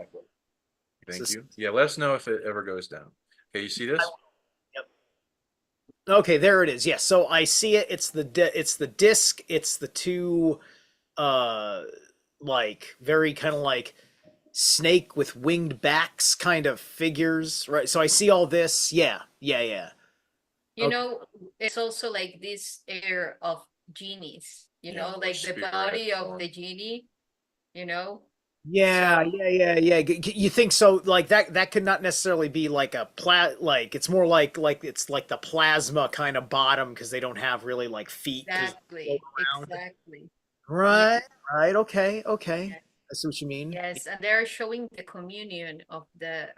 Thank So- you. Yeah, let us know if it ever goes down. Okay, you see this? Okay, there it is. Yes, so I see it. It's the disc. It's the two, like very kind of like snake with winged backs kind of figures, right? So I see all this. Yeah. You Okay. know, it's also like this air of genies, you Yeah, know, more like the spirit body of form. the genie, you know. Yeah. You think so? Like that could not necessarily be like like it's more like it's like the plasma kind of bottom because they don't have really like feet. 'Cause they Exactly, float around. exactly. Right. Okay. Yeah. I see what you mean. Yes, and they're showing the communion of the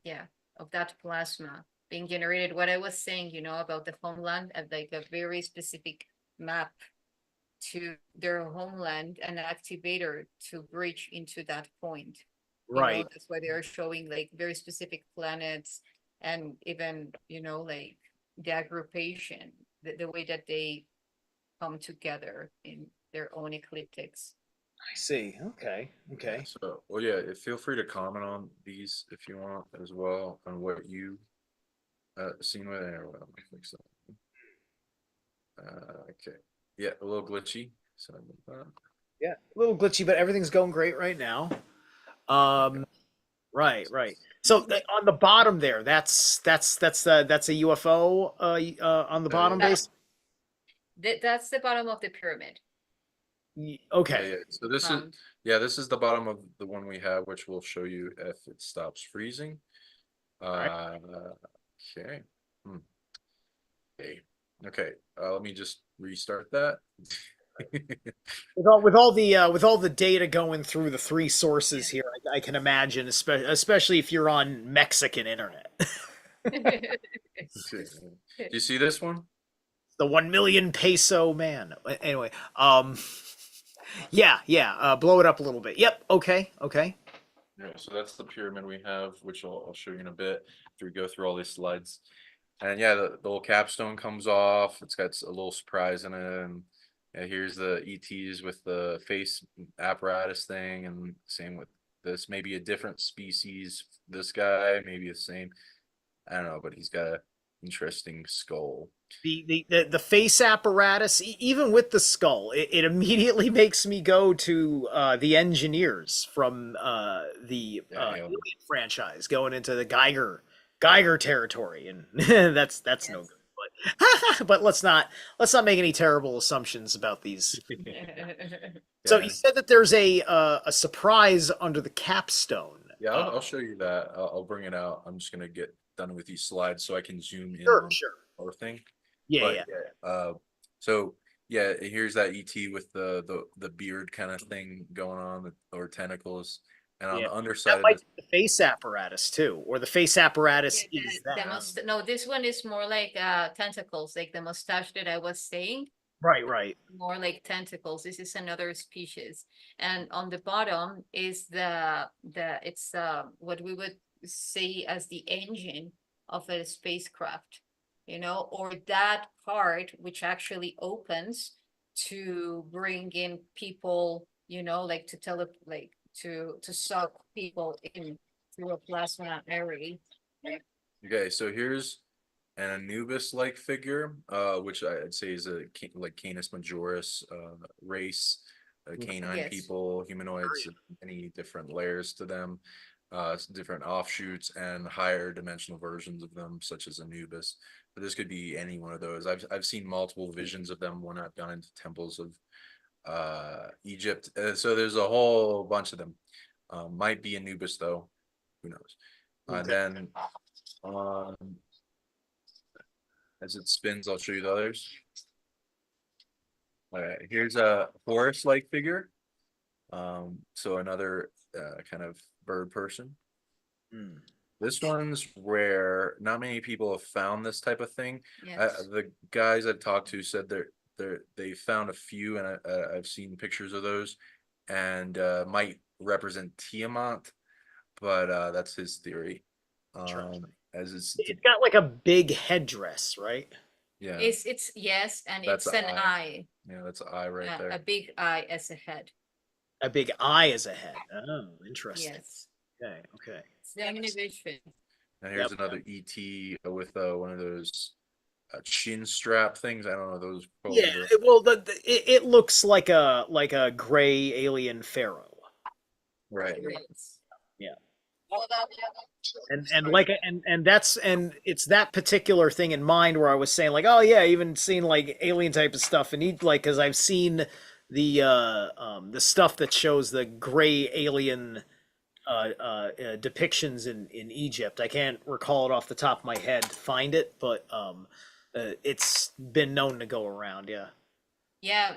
yeah, of that plasma being generated. What I was saying, you know, about the homeland, like a very specific map to their homeland, an activator to bridge into that point. You know, Right. that's why they are showing like very specific planets and even, you know, like the aggregation, the way that they come together in their own ecliptics. I see. Okay. So, well, yeah, feel free to comment on these if you want as well on what you seen with it. Well, let me fix that. Okay. Yeah, a little glitchy. So, Yeah, a little glitchy, but everything's going great right now. Right. So on the bottom there, that's a UFO on the bottom That- base. That's the bottom of the pyramid. Okay. yeah. So this is the bottom of the one we have, which we'll show you if it stops freezing. right. Okay. Okay. Let me just restart that. With all the data going through the three sources here, I can imagine, especially if you're on Mexican internet. Do you see this one? The 1 million peso man. Anyway, yeah. Blow it up a little bit. Yep. Okay. Yeah, so that's the pyramid we have, which I'll show you in a bit after we go through all these slides. And yeah, the little capstone comes off. It's got a little surprise in it. And yeah, here's the ETs with the face apparatus thing, and same with this. Maybe a different species. This guy, maybe the same. I don't know, but he's got interesting skull. The face apparatus, even with the skull, it immediately makes me go to the engineers from the Alien franchise, going into the Geiger territory, and that's no good. But let's not make any terrible assumptions about these. So you said that there's a surprise under the capstone. Yeah, I'll show you that. I'll bring it out. I'm just gonna get done with these slides so I can zoom in Sure, on sure. our thing. Yeah. So yeah, here's that ET with the beard kind of thing going on, or tentacles, and on the underside That of might this, be the face apparatus too, or the face apparatus Yeah, is that. no, this one is more like tentacles, like the mustache that I was saying. Right. More like tentacles. This is another species, and on the bottom is it's what we would say as the engine of a spacecraft, or that part which actually opens to bring in people, like to like to suck people in through a plasma array. okay, so here's an Anubis-like figure, which I'd say is like Canis majoris race, canine Yes. people, humanoids, many different layers to them, different offshoots and higher dimensional versions of them, such as Anubis. But this could be any one of those. I've seen multiple visions of them when I've gone into temples of Egypt. So there's a whole bunch of them. Might be Anubis though, who knows? Then as it spins, I'll show you the others. All right, here's a Horus-like figure. So another kind of bird person. This one's rare. Not many people have found this type of thing. Yes. The guys I've talked to said they found a few, and I've seen pictures of those, and might represent Tiamat, but that's his theory. As it's got like a big headdress, right? Yeah, It's yes, and That's it's an an eye. eye, yeah, that's an eye right there. a big eye as a head. A big eye as a head. Oh, interesting. Yes. Okay. It's the omnivision. And here's another ET with one of those chin strap things. I don't know those. Yeah. Well, it looks like a gray alien pharaoh. Right. Yes. Yeah. And it's that particular thing in mind where I was saying like, oh yeah, even seen like alien type of stuff, and like because I've seen the stuff that shows the gray alien depictions in Egypt. I can't recall it off the top of my head to find it, but it's been known to go around. Yeah. Yeah,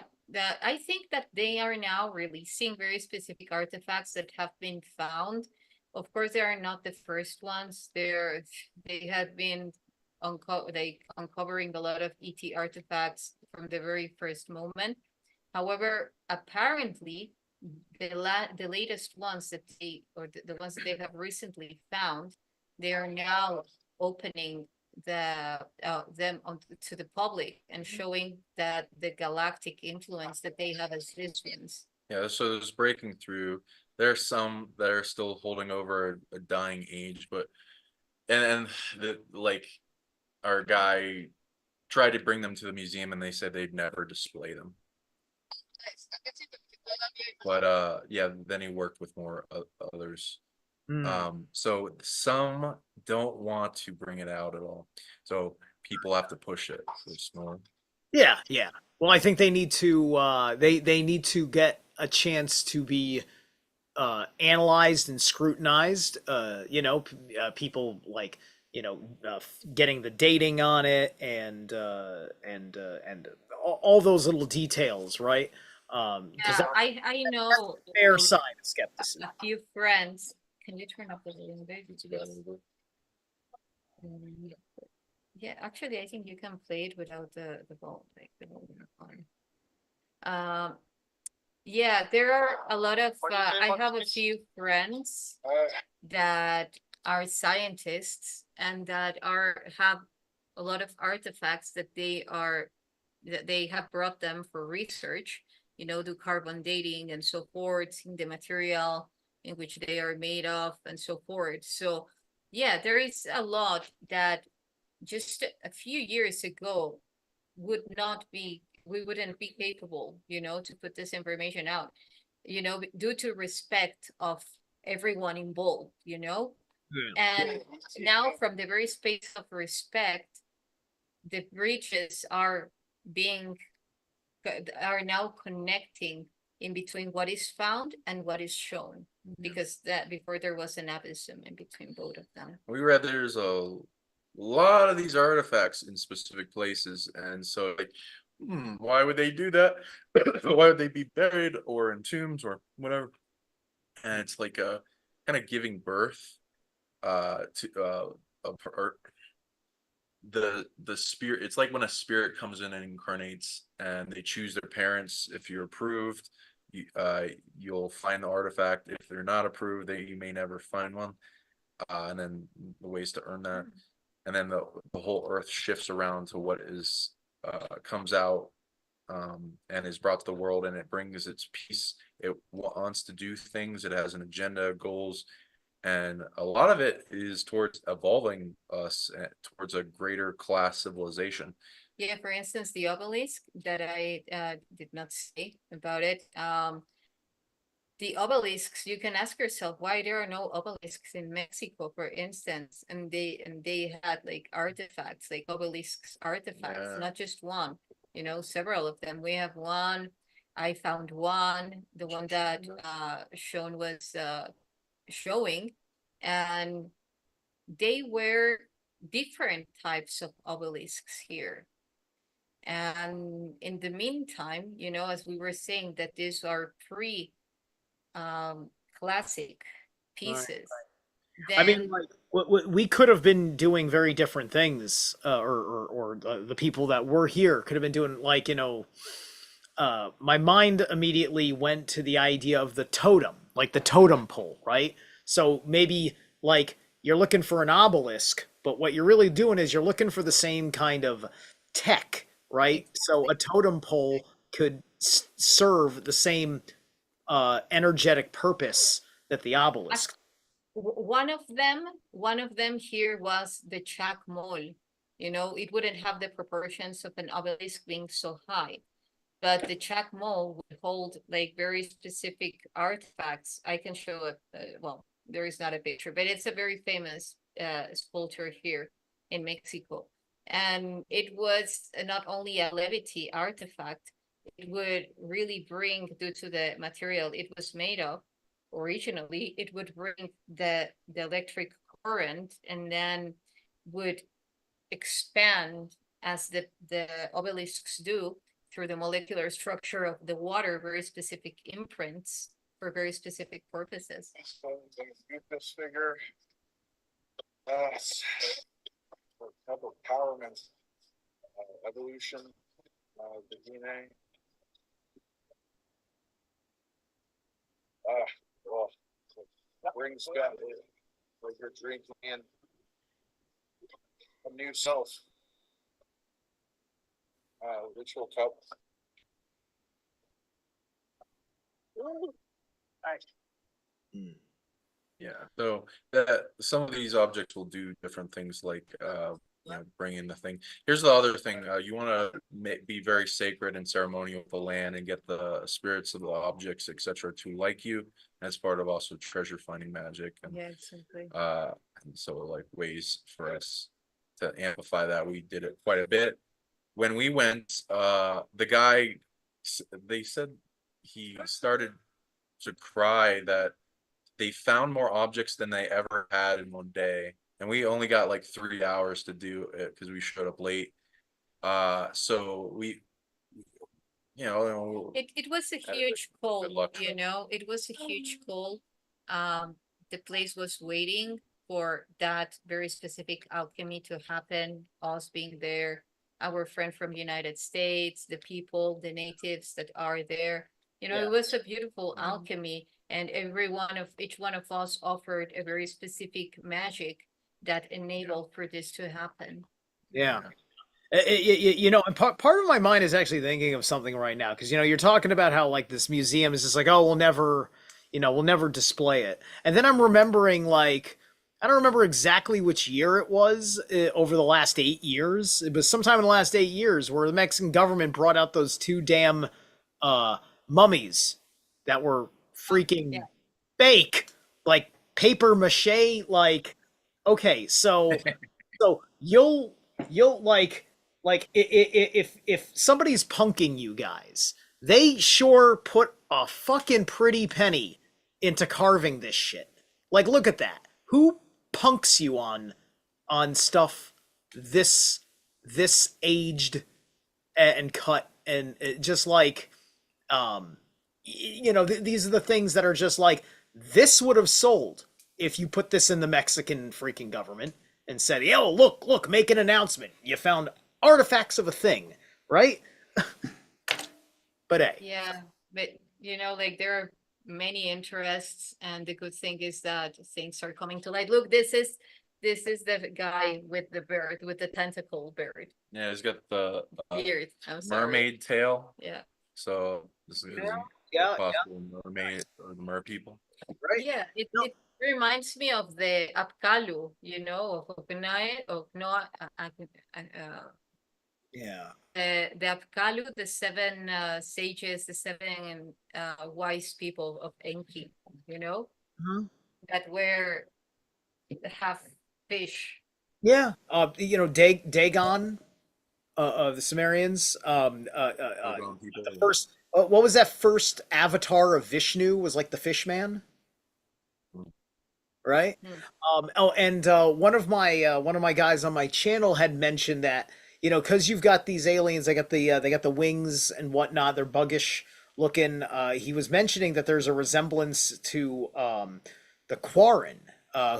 I think that they are now releasing very specific artifacts that have been found. Of course, they are not the first ones. They have been uncovering a lot of ET artifacts from the very first moment. However, apparently, the latest ones that the ones that they have recently found, they are now opening them to the public and showing that the galactic influence that they have as visions. Yeah, so there's breaking through. There are some that are still holding over a dying age, but and like our guy tried to bring them to the museum and they said they'd never display them. But yeah, then he worked with more others. So some don't want to bring it out at all. So people have to push it. Yeah. Well, I think they need to they need to get a chance to be analyzed and scrutinized. People like getting the dating on it and all those little details, right? Yeah, I know fair side of skepticism. a few friends. Can you turn up the volume? Yeah, actually, I think you can play it without the volume, like the volume on. Yeah, there are a lot of. I have a few friends that are scientists and that have a lot of artifacts that they have brought them for research. Do carbon dating and so forth, seeing the material in which they are made of and so forth. So yeah, there is a lot that just a few years ago would not be, we wouldn't be capable, you know, to put this information out, you know, due to respect of everyone involved, you know. And now from the very space of respect, the bridges are being, are now connecting in between what is found and what is shown, because that before there was an abysm in between both of them. We read there's a lot of these artifacts in specific places, and so like, why would they do that? Why would they be buried or in tombs or whatever? And it's like kind of giving birth to the spirit. It's like when a spirit comes in and incarnates and they choose their parents. If you're approved, you'll find the artifact. If they're not approved, you may never find one. And then the ways to earn that, and then the whole earth shifts around to what is comes out and is brought to the world, and it brings its peace. It wants to do things. It has an agenda, goals, and a lot of it is towards evolving us towards a greater class civilization. Yeah, for instance, the obelisk that I did not say about it. The obelisks, you can ask yourself why there are no obelisks in Mexico, for instance, and they had like artifacts, like obelisks artifacts, not just one, you know, several of them. We have one. I found one. The one that Sean was showing, and they were different types of obelisks here. And in the meantime, you know, as we were saying, that these are classic pieces. Right. I mean, like we could have been doing very different things, or the people that were here could have been doing, like, you know, my mind immediately went to the idea of the totem, like the totem pole, right? So maybe like you're looking for an obelisk, but what you're really doing is you're looking for the same kind of tech, right? So a totem pole could serve the same energetic purpose that the obelisk. One of them here was the Chac Mole. You know, it wouldn't have the proportions of an obelisk being so high, but the Chac Mole would hold like very specific artifacts. I can show it. Well, there is not a picture, but it's a very famous sculpture here in Mexico. And it was not only a levity artifact, it would really bring, due to the material it was made of originally, it would bring the electric current, and then would expand as the obelisks do through the molecular structure of the water, very specific imprints for very specific purposes. So get this figure. Empowerment, evolution, the DNA. Well, brings back like you're drinking in a new self. Ritual cup. Nice. Yeah, so that some of these objects will do different things, like you know, bring in the thing. Here's the other thing: you want to be very sacred and ceremonial with the land, and get the spirits of the objects, etc., to like you. That's part of also treasure finding magic, and yeah, exactly. And so like ways for us to amplify that. We did it quite a bit when we went. The guy, they said he started to cry that they found more objects than they ever had in one day, and we only got like 3 hours to do it because we showed up late. So we, you know, it was a huge call, you know, it was a huge call. The place was waiting for that very specific alchemy to happen, us being there, our friend from the United States, the people, the natives that are there. You know, it was a beautiful alchemy, and each one of us offered a very specific magic that enabled for this to happen. Yeah. You know, and part of my mind is actually thinking of something right now, because, you know, you're talking about how like this museum is just like, oh, we'll never display it. And then I'm remembering, like, I don't remember exactly which year it was over the last 8 years. It was sometime in the last 8 years where the Mexican government brought out those two damn uh, mummies that were Yeah. freaking fake, like paper mache. Like, okay, so you'll if somebody's punking you guys, they sure put a fucking pretty penny into carving this shit. Like, look at that. Who punks you on stuff this aged and cut and just like these are the things that are just like this would have sold if you put this in the Mexican freaking government and said, "Yo, look, make an announcement. You found artifacts of a thing," right? But hey, Yeah, but like there are many interests, and the good thing is that things are coming to light. Look, this is the guy with the bird, with the tentacle bird. Yeah, he's got the Beard. I'm sorry. mermaid tail. Yeah. So this is yeah, possible mermaid or the mer people. right? Yeah, it, No. it reminds me of the Apkalu, of Noah, Yeah. the Apkalu, the seven sages, the seven wise people of Enki, Mhm. that were half fish. Yeah. Dagon of the Sumerians. Doggone people. The first. What was that first avatar of Vishnu? Was like the fish man, right? And one of my guys on my channel had mentioned that because you've got these aliens, they got the wings and whatnot. They're buggish looking. He was mentioning that there's a resemblance to the Quarren,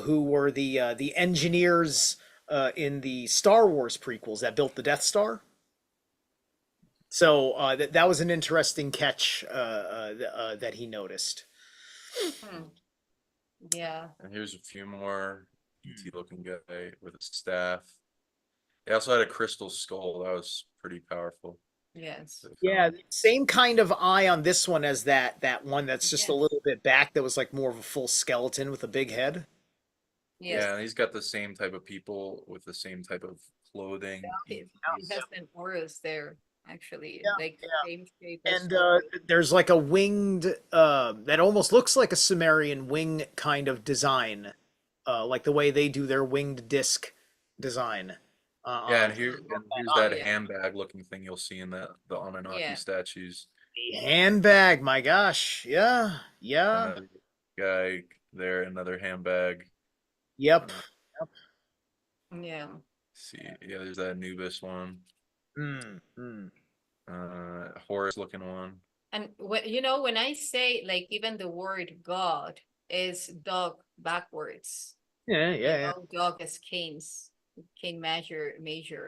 who were the engineers in the Star Wars prequels that built the Death Star. So that was an interesting catch that he noticed. Hmm. Yeah. And here's a few more ET looking guy with a staff. They also had a crystal skull. That was pretty powerful. Yes. Yeah, same kind of eye on this one as that one that's just a Yes. little bit back that was like more of a full skeleton with a big head. Yes. Yeah, and he's got the same type of people with the same type of clothing. It has an auras there, actually, Yeah, like yeah. same shape as And there's like a winged that almost looks like a Sumerian wing kind of design, like the way they do their winged disc design. Yeah, On and here's Oh, that yeah. handbag looking thing you'll see in the Anunnaki Yeah. statues. the handbag. My gosh, yeah, yeah, Another guy there, another handbag. yep. Yeah. See, yeah, there's that Anubis one. Mm. Horus looking one. And when I say, like, even the word God is dog backwards, Yeah, yeah. dog as Cain measure,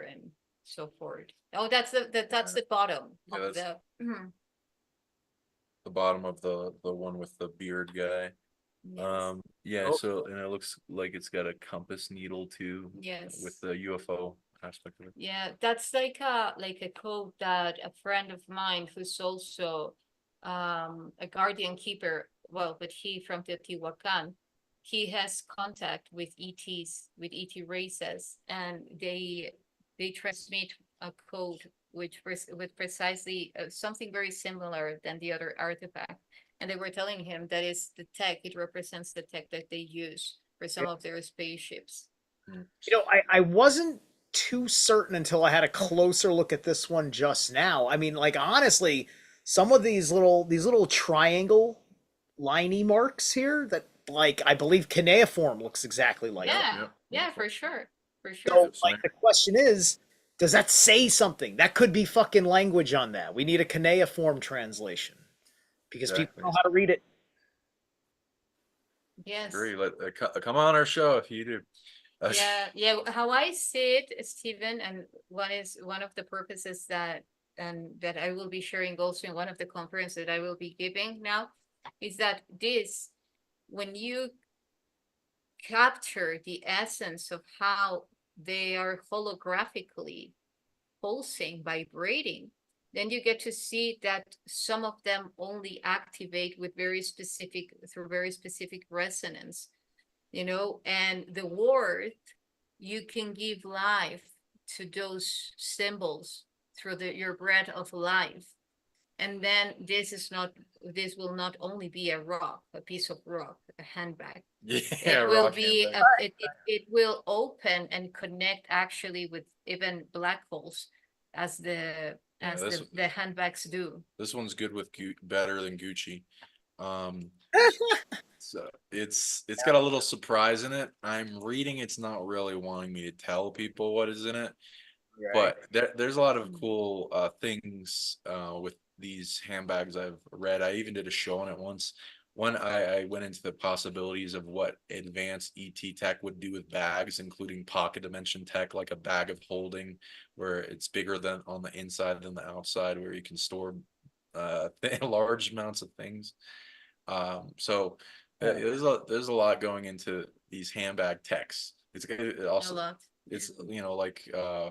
and so forth. Oh, that's the bottom Yeah, of that's the. the bottom of the one with the beard guy. Yes. Yeah, Oh. so and it looks like it's got a compass needle too. Yes. With the UFO aspect of it. Yeah, that's like a code that a friend of mine who's also a guardian keeper, well, but he from Teotihuacan, he has contact with ETs, with ET races, and they transmit a code with precisely something very similar than the other artifact. And they were telling him that is the tech, it represents the tech that they use for some of their spaceships. I wasn't too certain until I had a closer look at this one just now. I mean, like honestly, some of these little triangle liney marks here that like I believe cuneiform looks exactly like it. Yeah, yeah, for sure. For So sure. like the question is, does that say something? That could be fucking language on that. We need a cuneiform translation because people Exactly. know how to read it. Yes. Agree. Come on our show if you do. Yeah. How I see it, Stephen, and one of the purposes that I will be sharing also in one of the conferences that I will be giving now, is that when you capture the essence of how they are holographically pulsing, vibrating, then you get to see that some of them only activate through very specific resonance. you know, and the word, you can give life to those symbols through your breath of life. And then this will not only be a rock, a piece of rock, a handbag. Yeah, It will rock be handbag. it will open and connect actually with even black holes as the handbags do. This one's good with better than Gucci. So it's got a little surprise in it. I'm reading it's not really wanting me to tell people what is in it, but there's a lot of cool things with these handbags I've read. I even did a show on it once. I went into the possibilities of what advanced ET tech would do with bags, including pocket dimension tech, like a bag of holding, where it's bigger than on the inside than the outside, where you can store large amounts of things. So there's a lot going into these handbag techs. It's also A lot. it's like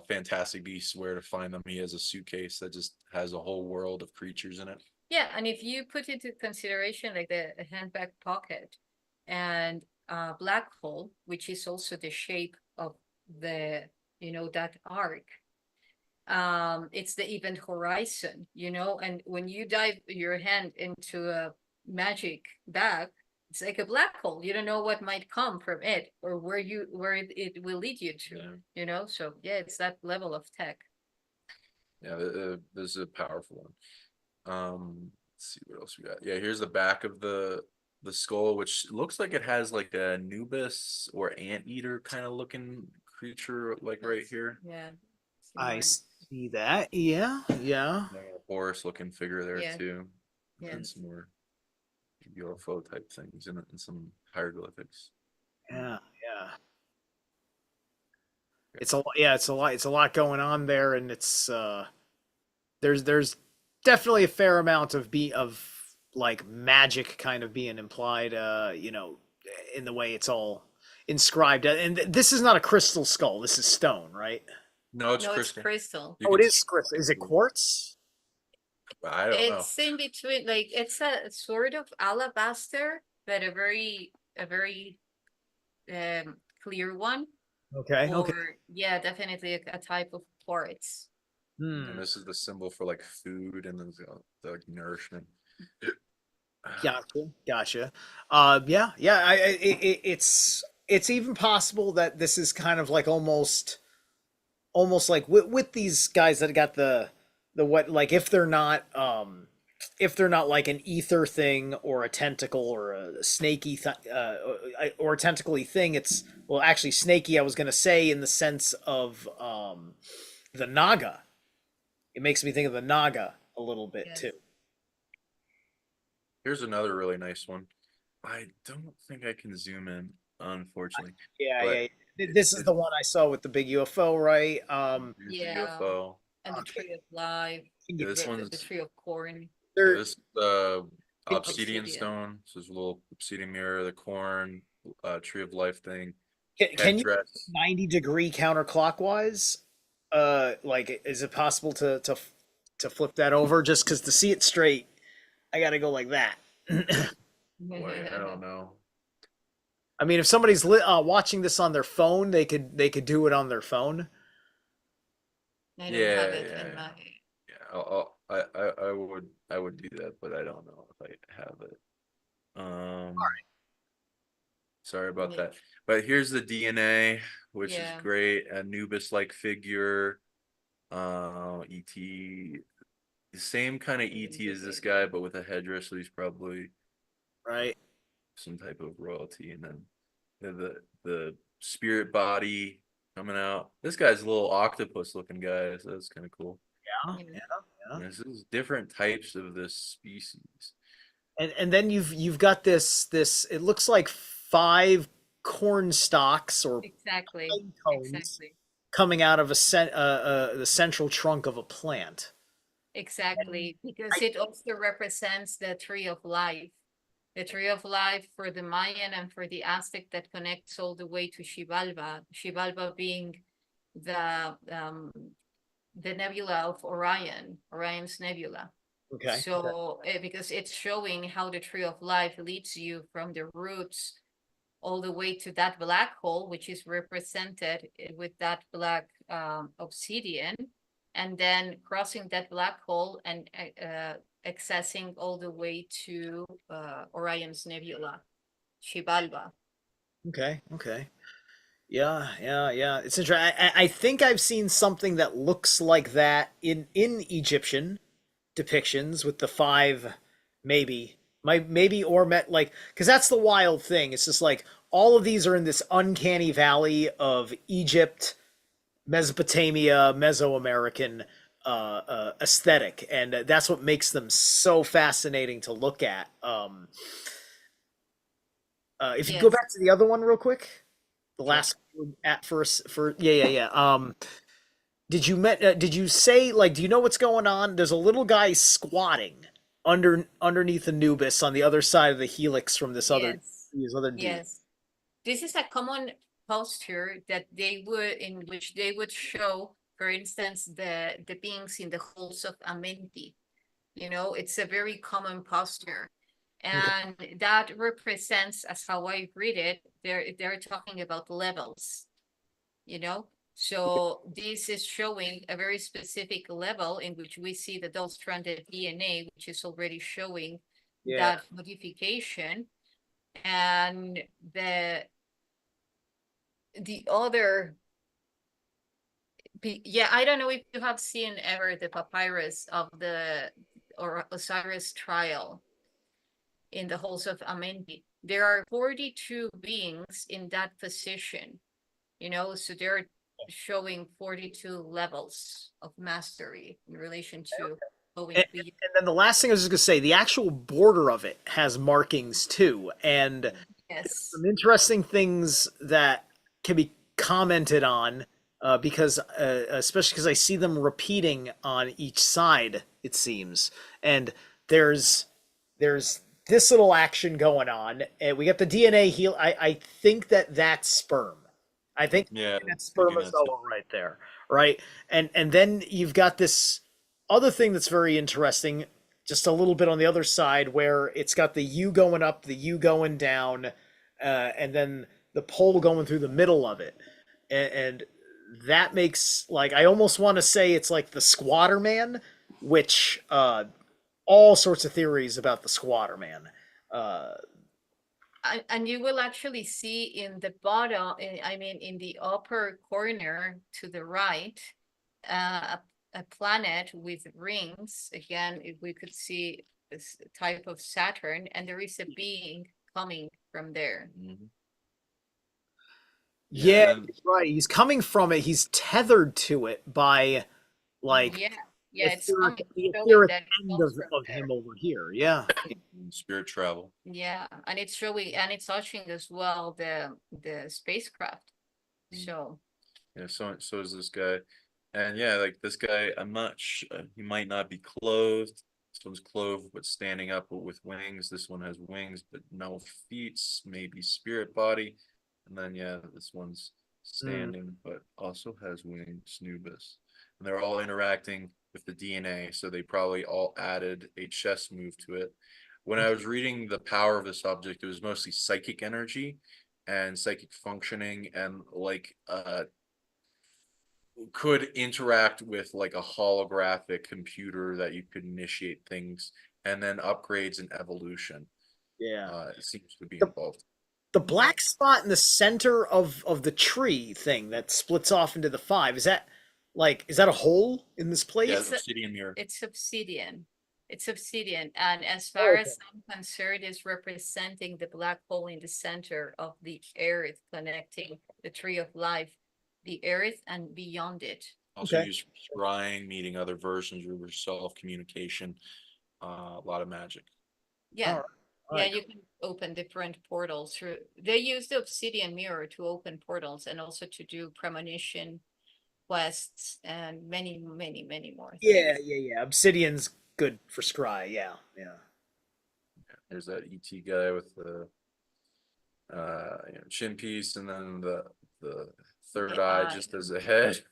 Fantastic Beasts, where to find them. He has a suitcase that just has a whole world of creatures in it. Yeah, and if you put into consideration like the handbag pocket and black hole, which is also the shape of the that arc, it's the event horizon, and when you dive your hand into a magic bag, it's like a black hole. You don't know what might come from it or where it will lead you to. So yeah, it's that level of tech. Yeah, this is a powerful one. Let's see what else we got. Yeah, here's the back of the skull, which looks like it has like a Anubis or anteater kind of looking creature, like right here. Yeah. I see that. Yeah. A horse looking figure there too. Yeah. And some more UFO type things and some hieroglyphics. Yeah. It's a lot going on there, and it's there's definitely a fair amount of like magic kind of being implied, in the way it's all inscribed. And this is not a crystal skull. This is stone, right? No, it's No, it's crystal. crystal. Oh, it is crystal. Is it quartz? I don't know. It's in between, like it's a sort of alabaster, but a very clear one. Okay. Or yeah, definitely a type of quartz. And this is the symbol for like food and the like nourishment. Gotcha. It's even possible that this is kind of like almost like with these guys that got the what, like if they're not like an ether thing or a tentacle or a snaky or a tentacly thing, it's actually snaky. I was gonna say in the sense of the Naga. It makes me think of the Naga a little bit too. Here's another really nice one. I don't think I can zoom in, unfortunately. Yeah. This is the one I saw with the big UFO, right? Yeah. UFO. And the tree of life. Yeah, this one's the tree of corn. this obsidian Obsidian. stone. So there's a little obsidian mirror, the corn, tree of life thing. Can you 90-degree counterclockwise? Like, is it possible to flip that over? Just because to see it straight, I gotta go like that. Wait, I don't know. I mean, if somebody's watching this on their phone, they could do it on their phone. I don't have it in my... Yeah, I would do that, but I don't know if I have it. All right. Sorry about that. But here's the DNA, which is great. Anubis-like figure. ET, the same kind of ET as this guy, but with a headdress, so he's probably some type of royalty. And then the spirit body coming out. This guy's a little octopus looking guy, so that's kind of cool. Yeah. This is different types of this species. And then you've got this it looks like 5 corn stalks or exactly coming out of the central trunk of a plant. Exactly, because it also represents the tree of life. The tree of life for the Mayan and for the Aztec that connects all the way to Xibalba. Xibalba being the nebula of Orion, Orion's nebula. Okay. So because it's showing how the tree of life leads you from the roots all the way to that black hole, which is represented with that black obsidian, and then crossing that black hole and accessing all the way to Orion's Nebula, Xibalba. Okay, okay. Yeah, yeah, yeah. It's interesting. I think I've seen something that looks like that in Egyptian depictions with the five, maybe or met like because that's the wild thing. It's just like all of these are in this uncanny valley of Egypt, Mesopotamia, Mesoamerican aesthetic, and that's what makes them so fascinating to look at. If you go Yes, back to the other one real quick, the sure. last one at first for yeah. Did you say like do you know what's going on? There's a little guy squatting underneath Anubis on the other side of the helix from Yes, these other dudes. yes. This is a common posture that in which they would show, for instance, the beings in the halls of Amenti. You know, it's a very common posture. And that represents, as how I read it, they're talking about levels, you know? So this is showing a very specific level in which we see the double-stranded DNA, which is already showing Yeah. that modification. And the other, yeah, I don't know if you have seen ever the papyrus of the Osiris trial in the halls of Amenti. There are 42 beings in that position, you know, so they're showing 42 levels of mastery in relation to going And beyond. then the last thing I was just gonna say, the actual border of it has markings too, and Yes. some interesting things that can be commented on because especially because I see them repeating on each side, it seems, and there's this little action going on, and we got the DNA heal. I think that's sperm. I think Yeah, that's thinking that's spermazoa right there, right? And then you've got this other thing that's very interesting, just a little bit on the other side, where it's got the U going up, the U going down, and then the pole going through the middle of it, and that makes like I almost want to say it's like the Squatter Man, which all sorts of theories about the Squatter Man. Uh, And you will actually see in the bottom, I mean, in the upper corner to the right, a planet with rings. Again, if we could see this type of Saturn, and there is a being coming from there. Mhm. yeah, and he's right. He's coming from it. He's tethered to it by like Yeah, yeah, it's coming, the showing etheric that it end comes from of there. him over here. Yeah. spirit travel. Yeah, and it's showing, and it's touching as well the spacecraft. So Yeah, so is this guy, and yeah, like this guy, I'm not sure. He might not be clothed. This one's clothed but standing up with wings. This one has wings but no feet, maybe spirit body, and then yeah, this one's standing but also has wings. Nubis, and they're all interacting with the DNA, so they probably all added a chess move to it. When I was reading the power of this object, it was mostly psychic energy and psychic functioning, and like could interact with like a holographic computer that you could initiate things, and then upgrades and evolution Yeah. it seems to be The, involved. the black spot in the center of the tree thing that splits off into the five, is that a hole in this Yeah, place? the obsidian mirror. it's obsidian. It's obsidian, and as Oh, far okay. as I'm concerned, is representing the black hole in the center of the earth, connecting the tree of life, the earth, and beyond it. Also Okay. used for scrying, meeting other versions of yourself, communication, a lot of magic. Yeah, All right. All yeah, right. you can open different portals through. They use the obsidian mirror to open portals and also to do premonition quests and many, many, many more Yeah, things. yeah. Obsidian's good for scry. Yeah, yeah. There's that ET guy with the chin piece, and then the third The eye eye. just as a head.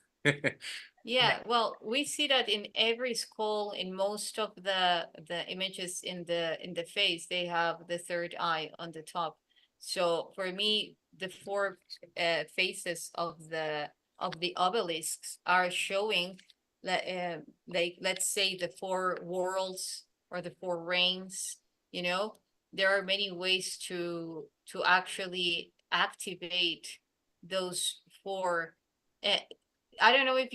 Yeah, well, we see that in every skull, in most of the images in the face, they have the third eye on the top. So for me, the four faces of the obelisks are showing like, let's say, the four worlds or the four reigns. You know, there are many ways to actually activate those four. Uh, I don't know if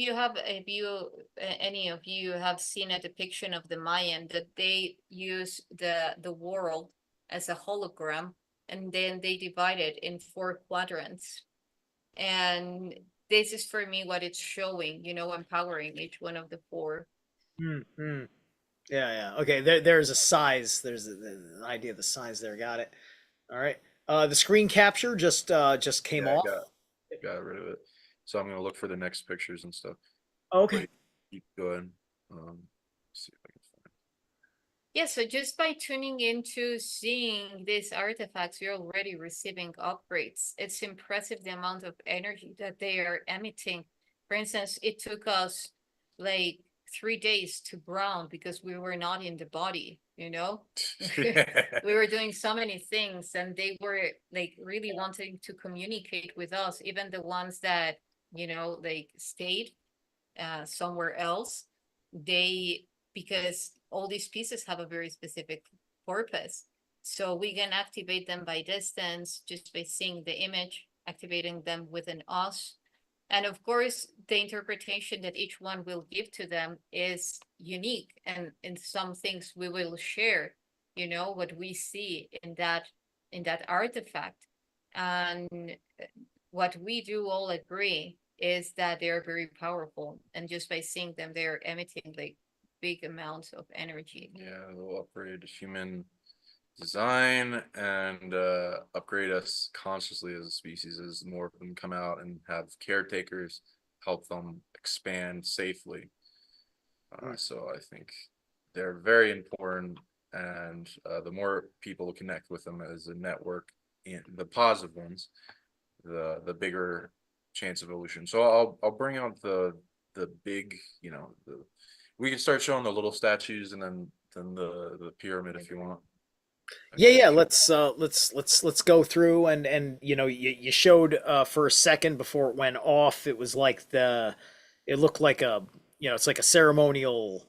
any of you have seen a depiction of the Mayan, that they use the world as a hologram, and then they divide it in four quadrants. And this is for me what it's showing, empowering each one of the four. Mm-hmm. Yeah, yeah. Okay, there's a size. There's an idea of the size there. Got it. All right. The screen capture just came Yeah, I off. got rid of it. So I'm gonna look for the next pictures and stuff. Okay. Wait, keep going. See if I can find. Yeah, so just by tuning into seeing these artifacts, you're already receiving upgrades. It's impressive the amount of energy that they are emitting. For instance, it took us like 3 days to ground because we were not in the body, We were doing so many things, and they were like really wanting to communicate with us, even the ones that, like stayed somewhere else. Because all these pieces have a very specific purpose. So we can activate them by distance, just by seeing the image, activating them within us. And of course, the interpretation that each one will give to them is unique. And in some things we will share, what we see in that artifact. And what we do all agree is that they're very powerful. And just by seeing them, they're emitting like big amounts of energy. Yeah, they'll upgrade human design and upgrade us consciously as a species as more of them come out and have caretakers help them expand safely. So I think they're very important, and the more people connect with them as a network, in the positive ones, the bigger chance of evolution. So I'll bring out the big, we can start showing the little statues and then the pyramid if you want. Yeah, yeah. Let's go through and you showed for a second before it went off. It was like it looked like it's like a ceremonial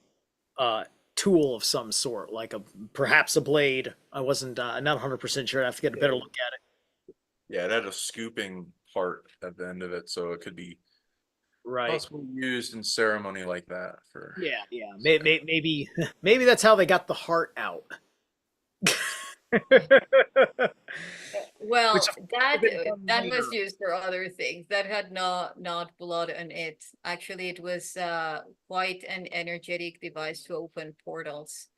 uh tool of some sort, like perhaps a blade. I wasn't not 100% sure. I have to get a better look at it. Yeah, it had a scooping part at the end of it, so it could be Right. possibly used in ceremony like that for. Yeah, yeah. Maybe maybe that's how they got the heart out. Well, Which that been done that later. was used for other things. That had not blood on it. Actually, it was quite an energetic device to open portals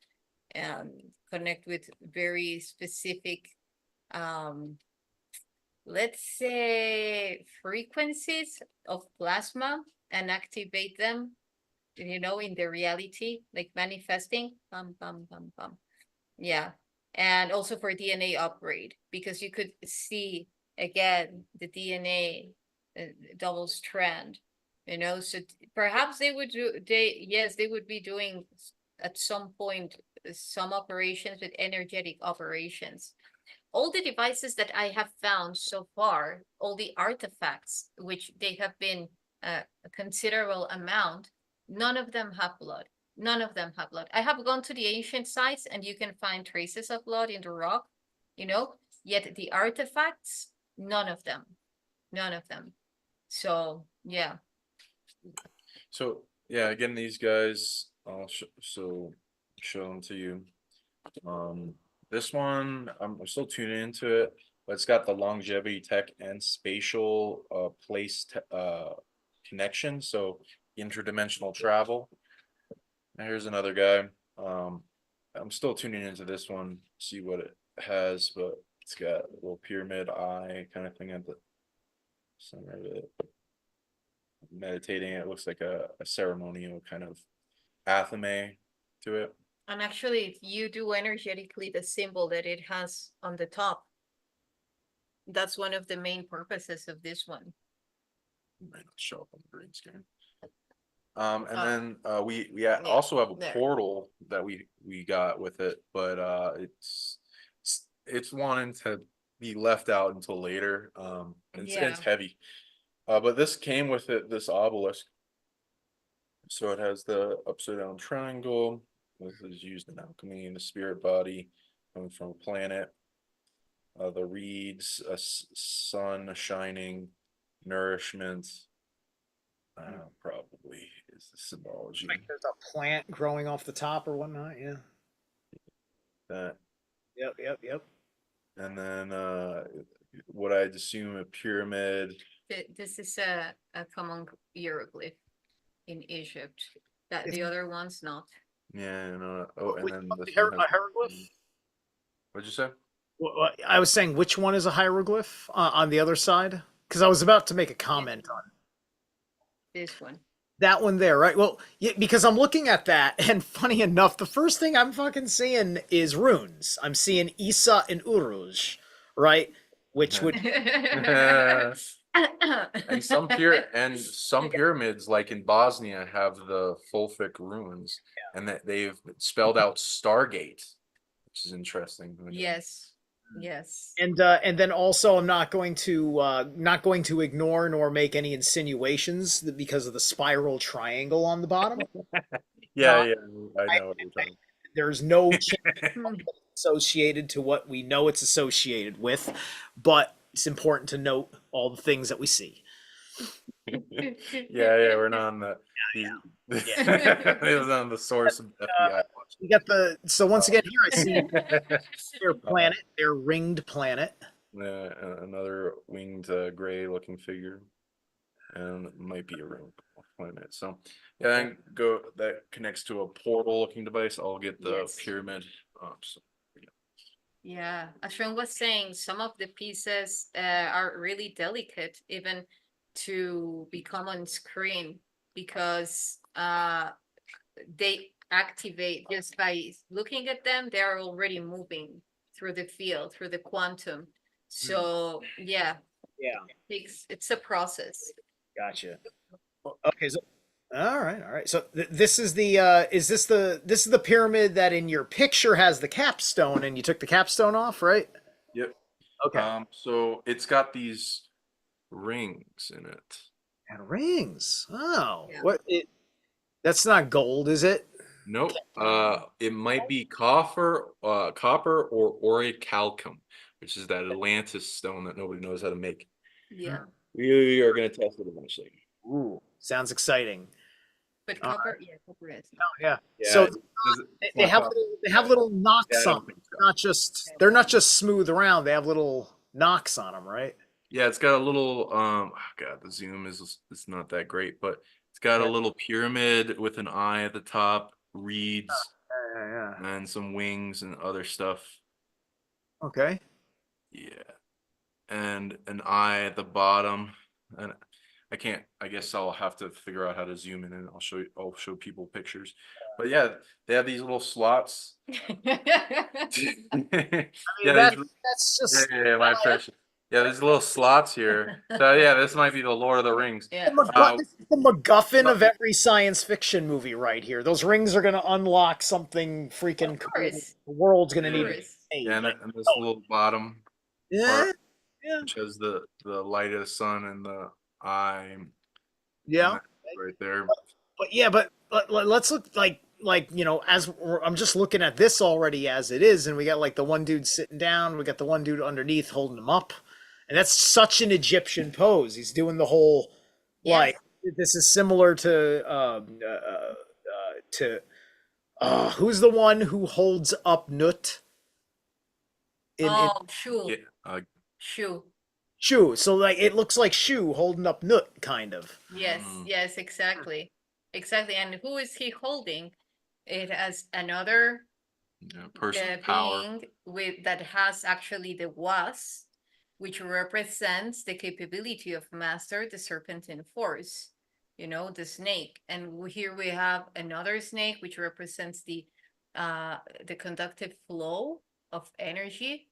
and connect with very specific, let's say, frequencies of plasma and activate them, in the reality, like manifesting. Bum, bum, bum, bum. Yeah. And also for DNA upgrade, because you could see again the DNA double strand, so perhaps they would they would be doing at some point some operations with energetic operations. All the devices that I have found so far, all the artifacts, which they have been a considerable amount, none of them have blood. None of them have blood. I have gone to the ancient sites and you can find traces of blood in the rock, yet the artifacts, none of them. None of them. So, yeah. So yeah, again, these guys, I'll show them to you. This one, I'm still tuning into it, but it's got the longevity tech and spatial place connection, so interdimensional travel. And here's another guy. I'm still tuning into this one, see what it has, but it's got a little pyramid eye kind of thing at the center of it. Meditating, it looks like a ceremonial kind of athame to it. And actually, you do energetically the symbol that it has on the top. That's one of the main purposes of this one. Might not show up on the green screen. And then we also have a there. portal that we got with it, but it's wanting to be left out until later. It's Yeah. heavy. But this came with it, this obelisk. So it has the upside down triangle. This is used in alchemy, and the spirit body coming from a planet. The reeds, a sun shining, nourishment. Probably is the symbology. Like there's a plant growing off the top or whatnot. Yeah. That. Yep. And then what I'd assume a pyramid. This is a common hieroglyph in Egypt. That the other one's not. Yeah, and then this A one has, hieroglyph? what'd you say? I was saying, which one is a hieroglyph on the other side? Because I was about to make a comment on This one. that one there, right? Well, yeah, because I'm looking at that, and funny enough, the first thing I'm fucking seeing is runes. I'm seeing Yssah and Uruj, right? Which would And some pyramids, like in Bosnia, have the Fulfic runes, and that they've spelled out Stargate, which is interesting. Yes. Yes. and then also I'm not going to ignore nor make any insinuations because of the spiral triangle on the bottom. Yeah, I know what you're talking. There's no associated to what we know it's associated with, but it's important to note all the things that we see. Yeah, we're not on the. It was on the source of FBI. We got so once again here I see their planet, their ringed planet. Yeah, another winged gray looking figure, and it might be a ring planet. So yeah, then that connects to a portal looking device. I'll get the Yes. pyramid. Yeah, as Sean was saying, some of the pieces are really delicate even to become on screen because they activate just by looking at them. They're already moving through the field, through the quantum. So yeah, it's a process. Gotcha. Okay, so all right. So this is the this is the pyramid that in your picture has the capstone, and you took the capstone off, right? Yep. Okay. So it's got these rings in it. And rings. Oh, Yeah. that's not gold, is it? Nope. It might be copper or orichalcum, which is that Atlantis stone that nobody knows how to make. Yeah, We are going to test it eventually. Ooh, sounds exciting. but copper, yeah, copper is. Oh, yeah. Yeah, So it's they not have copper. they have little knocks Yeah, I don't on them. think so. They're not just smooth around. They have little knocks on them, right? Yeah, it's got a little oh God, the zoom is it's not that great, but it's got a little pyramid with an eye at the top, reeds, Yeah. and some wings and other stuff. Okay. Yeah. And an eye at the bottom. And I guess I'll have to figure out how to zoom in and I'll show people pictures. But yeah, they have these little slots. Yeah, That's just my impression. Yeah, there's little slots here. So yeah, this might be the Lord of the Rings. Yeah. this is the MacGuffin of every science fiction movie right here. Those rings are going to unlock something freaking cool. course. The world's going to need Course. it. Yeah, and this little bottom part, which has the light of the sun and the eye. Yeah. Right there. But let's look like I'm just looking at this already as it is, and we got like the one dude sitting down, we got the one dude underneath holding him up, and that's such an Egyptian pose. He's doing the whole like this is similar to who's the one who holds up Nut? Shu. Yeah, Shu. Shu. So like it looks like Shu holding up Nut, kind of. Yes, exactly. Exactly. And who is he holding? It has another person power. being that has actually the was, which represents the capability of master the serpentine force, the snake. And here we have another snake, which represents the conductive flow of energy.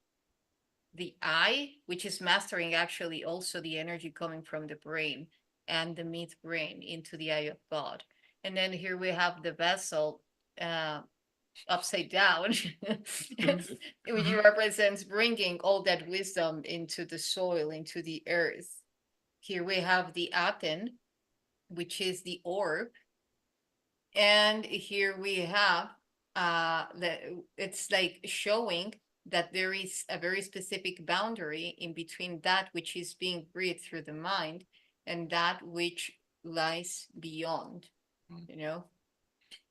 The eye, which is mastering actually also the energy coming from the brain and the midbrain into the eye of God. And then here we have the vessel, upside down, which represents bringing all that wisdom into the soil, into the earth. Here we have the Aten, which is the orb. And here we have it's like showing that there is a very specific boundary in between that which is being breathed through the mind and that which lies beyond, you know?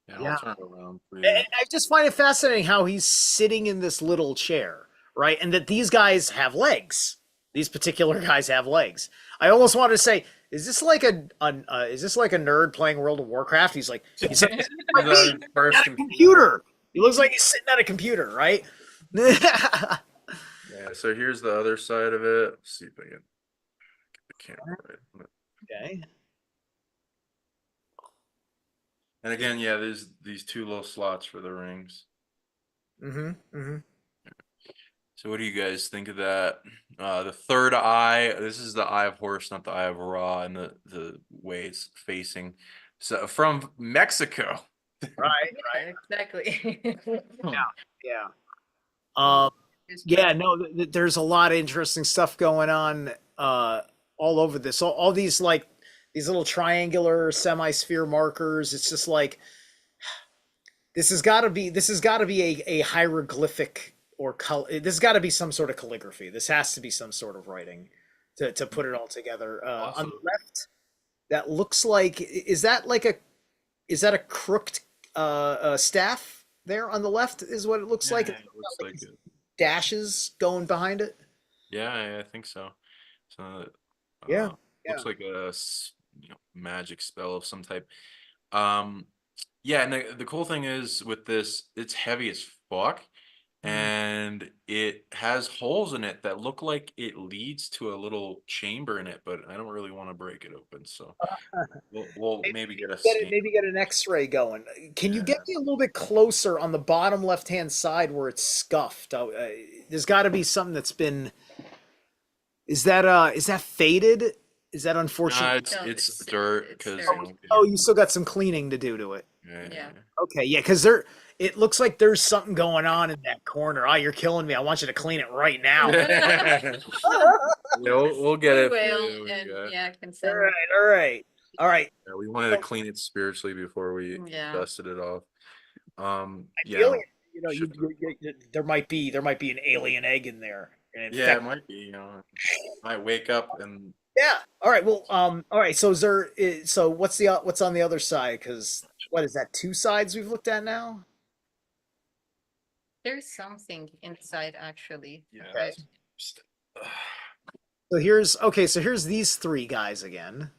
Yeah, I'll turn it around for And you. I just find it fascinating how he's sitting in this little chair, right? And that these guys have legs. These particular guys have legs. I almost wanted to say, is this like a nerd playing World of Warcraft? He's like First at a computer. He looks like he's sitting at a computer, right? Yeah, so here's the other side of it. Let's see if I can get the camera right. Okay. And again, yeah, there's these two little slots for the rings. So what do you guys think of that? The third eye, this is the eye of Horus, not the eye of Ra, and the way it's facing. So from Mexico. Right. Exactly. Yeah. Yeah, no, there's a lot of interesting stuff going on all over this. All these like these little triangular semi-sphere markers. It's just like this has got to be a hieroglyphic or this has got to be some sort of calligraphy. This has to be some sort of writing to put it all together. On the left, that looks like is that a crooked staff there on the left is what it looks like. It looks like it. Dashes going behind it. Yeah, I think so. So Yeah. looks like a magic spell of some type. Yeah, and the cool thing is with this, it's heavy as fuck, and it has holes in it that look like it leads to a little chamber in it, but I don't really want to break it open, so we'll maybe get a scan. Maybe get an X-ray going. Can you get me a little bit closer on the bottom left-hand side where it's scuffed? There's got to be something that's been. Is that faded? Is that unfortunate? It's dirt because you still got some cleaning to do to it. Yeah. Okay, yeah, because it looks like there's something going on in that corner. Oh, you're killing me. I want you to clean it right now. We'll get it. All right. Yeah, we wanted to clean it spiritually before we dusted it off. Ideally, there might be an alien egg in there. Yeah, it might be. Might wake up and. Yeah. All right. Well. All right. So so what's on the other side? Because what is that? Two sides we've looked at now. There's something inside, actually. Yeah. Okay. So here's these three guys again.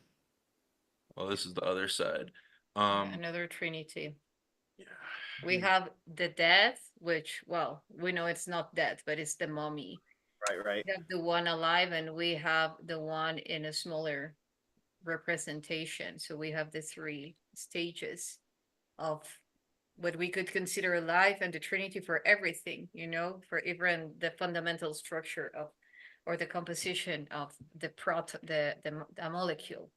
Well, this is the other side. Another trinity. Yeah. We have the death, which, well, we know it's not death, but it's the mummy. Right. We have the one alive, and we have the one in a smaller representation. So we have the three stages of what we could consider life and the trinity for everything, for even the fundamental structure of, or the composition of the molecule,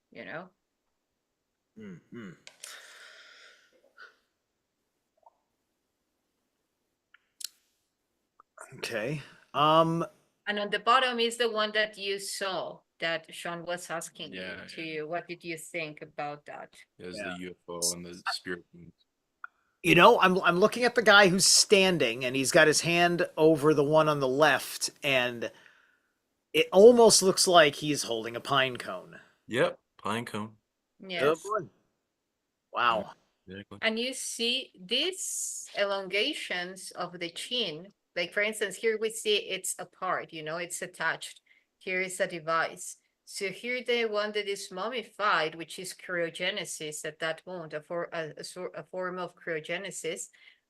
Okay. And on the bottom is the one that you saw that Sean was asking you. What did you think about that? There's the UFO and the spirit. I'm looking at the guy who's standing, and he's got his hand over the one on the left, and it almost looks like he's holding a pine cone. Yep, pine cone. Yes. Wow. Exactly. And you see these elongations of the chin. Like, for instance, here we see it's apart, it's attached. Here is a device. So here the one that is mummified, which is cryogenesis at that moment, a form of cryogenesis.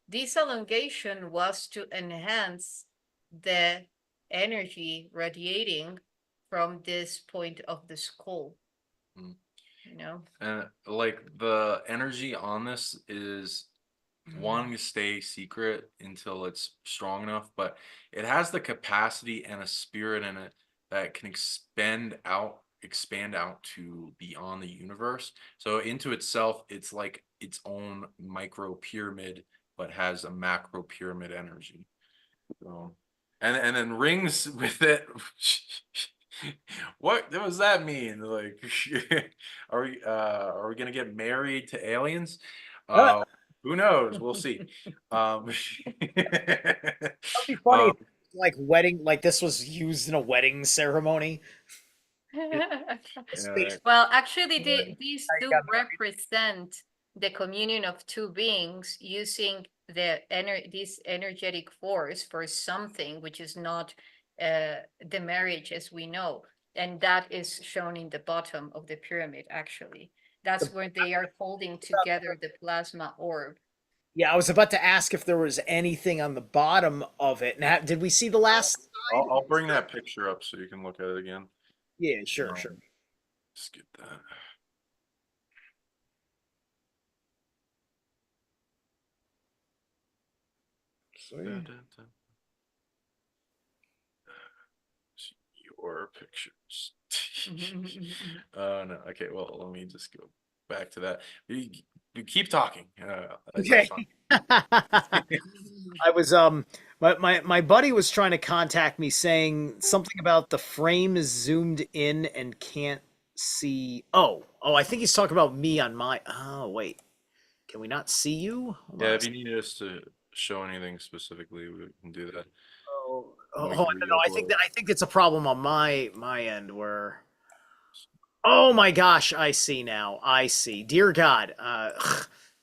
This elongation was to enhance the energy radiating from this point of the skull. And like the energy on this is wanting to stay secret until it's strong enough, but it has the capacity and a spirit in it that can expand out to beyond the universe. So into itself, it's like its own micro pyramid but has a macro pyramid energy. So, and then rings with it. What does that mean? Like, are we gonna get married to aliens? Who knows? We'll see. That'd be funny um, if, like wedding, like this was used in a wedding ceremony. yeah, Space. Well, actually, these I do got represent the communion of two beings using this energetic force for something which is not the marriage as we know, and that is shown in the bottom of the pyramid. Actually, that's where they are holding together the plasma orb. Yeah, I was about to ask if there was anything on the bottom of it. Now, did we see the last side? I'll bring that picture up so you can look at it again. Yeah, sure, sure. Let's get that. Sweet. Your pictures. Oh no. Okay. Well, let me just go back to that. You keep talking. Okay. I was my buddy was trying to contact me saying something about the frame is zoomed in and can't see. Oh, I think he's talking about me on my. Oh, wait. Can we not see you? Hold Yeah. on a If you need us to show anything specifically, we can do that. We hold can on, no, re-upload. I think it's a problem on my end where. Oh my gosh, I see now. I see. Dear God,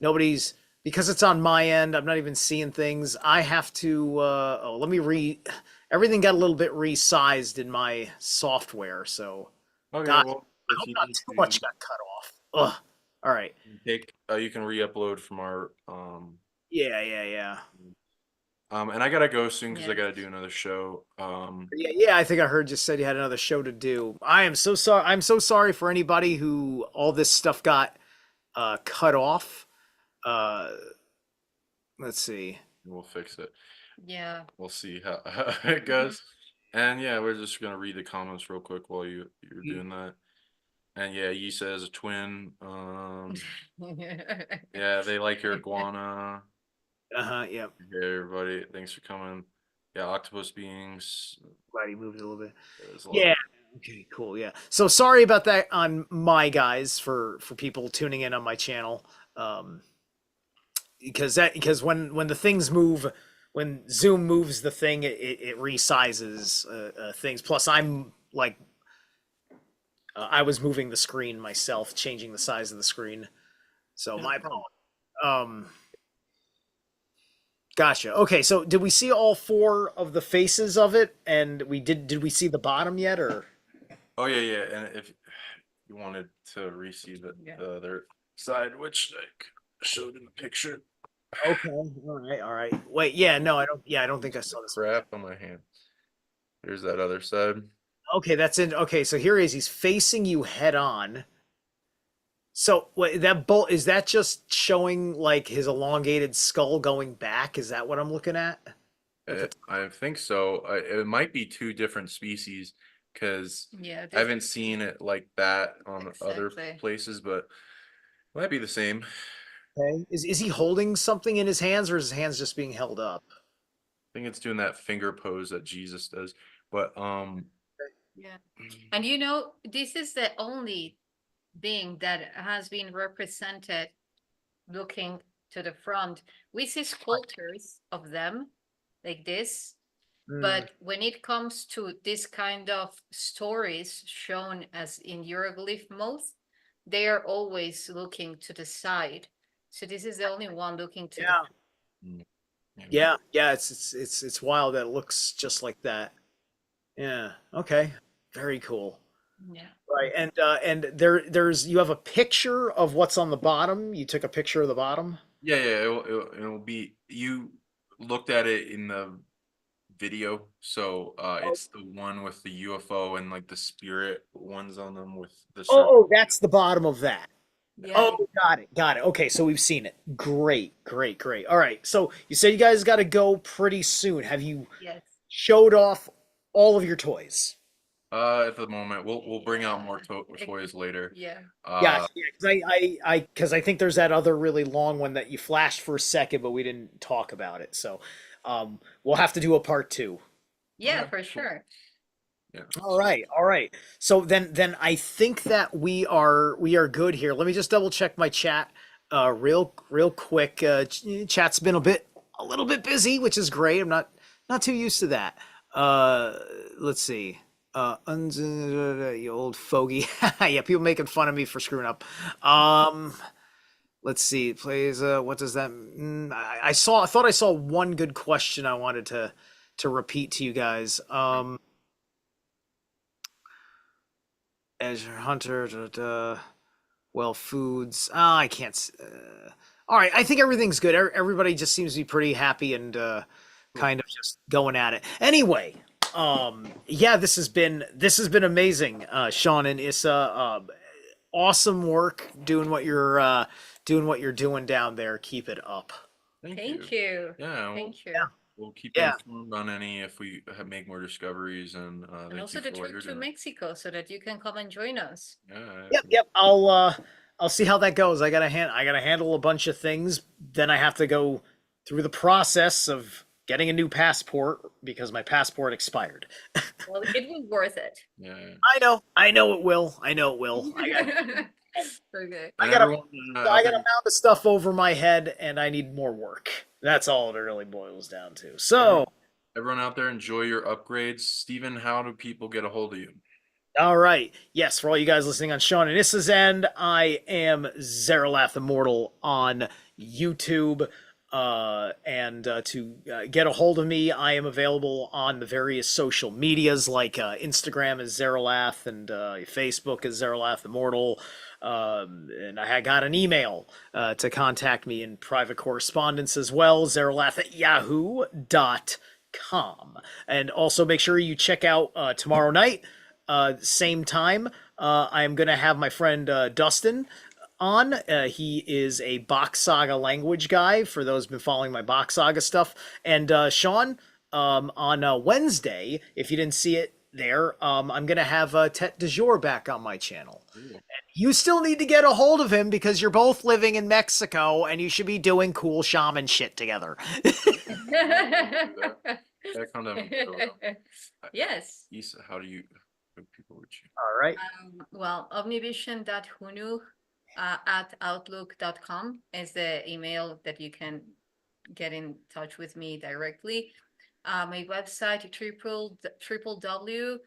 nobody's because it's on my end. I'm not even seeing things. I have to. Let me Everything got a little bit resized in my software, so Okay. God, Well, I if hope you not need too to much got cut off. Ugh. All right. take, you can re-upload from our Yeah. and I gotta go soon because I Yes. gotta do another show. Yeah. I think I heard you said you had another show to do. I am so sorry. I'm so sorry for anybody who all this stuff got cut off. Uh, let's see. We'll fix it. Yeah. We'll see how it goes. And yeah, we're just gonna read the comments real quick while you're doing that. And yeah, Yssah is a twin. Yeah, they like your iguana. Yeah. Hey everybody, thanks for coming. Yeah, octopus beings. Glad he moved a little bit. There's a lot Yeah. of Okay, cool. Yeah. So sorry about that on my guys for people tuning in on my channel. Because when the things move, when Zoom moves the thing, it resizes things. Plus, I'm like I was moving the screen myself, changing the size of the screen. So No my problem. Gotcha. Okay, so did we see all four of the faces of it? And did we see the bottom yet or? Oh yeah. And if you wanted to receive it, Yeah. the other side, which I showed in the picture. Okay. All right. Wait, yeah, no, I don't think I saw this. Crap on my hand. Here's that other side. Okay, that's in. Okay, so here he is. He's facing you head on. So wait, that bolt is that just showing like his elongated skull going back? Is that what I'm looking at? I think so. It might be two different species because Yeah. I haven't seen it like that on other Exactly. places, but it might be the same. Okay. Is he holding something in his hands or is his hands just being held up? I think it's doing that finger pose that Jesus does. But Yeah. And you know, this is the only being that has been represented looking to the front. We see sculptures of them like this, but when it comes to this kind of stories shown as in hieroglyph mode, they are always looking to the side. So this is the only one looking to Yeah. mm, Yeah, it's wild that it looks just like that. Yeah. Okay. Very cool. yeah. Right. And there's you have a picture of what's on the bottom. You took a picture of the bottom. yeah. It'll be, you looked at it in the video, so it's the one with the UFO and like the spirit ones on them with the circle. That's the bottom of that. Yeah. Oh, got it. Okay, so we've seen it. Great. All right. So you said you guys got to go pretty soon. Have you Yes. showed off all of your toys? At the moment, we'll bring out more toys later. Yeah. Yeah, because I think there's that other really long one that you flashed for a second, but we didn't talk about it. So, we'll have to do a part 2. Yeah, Okay, for cool. sure. Yeah. All right, all right. So then I think that we are good here. Let me just double check my chat, real quick. Chat's been a little bit busy, which is great. I'm not too used to that. Let's see. You old fogey. Yeah, people making fun of me for screwing up. Let's see. It plays. What does that? I thought I saw one good question I wanted to repeat to you guys. Azure Hunter, well, foods. I can't. All right, I think everything's good. Everybody just seems to be pretty happy and kind of just going at it. Anyway, yeah, this has been amazing, Sean and Yssah. Awesome work doing what you're doing down there. Keep it up. Thank you. Yeah. Thank you. We'll keep you Yeah. informed on any if we make more discoveries, and And thank also you the for what trip you're to doing. Mexico so that you can come and join us. Yeah. Yep. I'll see how that goes. I gotta handle a bunch of things. Then I have to go through the process of getting a new passport because my passport expired. Well, it will be worth it. Yeah. I know it will. I Okay. And gotta- everyone, got out a there, amount of stuff over my head, and I need more work. That's all it really boils down to. So, everyone out there, enjoy your upgrades. Steven, how do people get a hold of you? all right. Yes, for all you guys listening on Sean and Issah's end, I am Zerilath Immortal on YouTube. And to get a hold of me, I am available on the various social medias like Instagram is Zerilath and Facebook is Zerilath Immortal. And I got an email to contact me in private correspondence as well, zerilath@yahoo.com. And also make sure you check out tomorrow night. Same time, I am going to have my friend Dustin on. He is a Box Saga language guy, for those who've been following my Box Saga stuff. And Sean, on Wednesday, if you didn't see it there, I'm going to have Tet de Jour back on my channel. Cool. You still need to get a hold of him because you're both living in Mexico and you should be doing cool shaman shit together. That kind of Yes. Yssah, how people reach you? All right. Well, omnivision.hunuh at outlook.com is the email that you can get in touch with me directly. My website, www.hunuh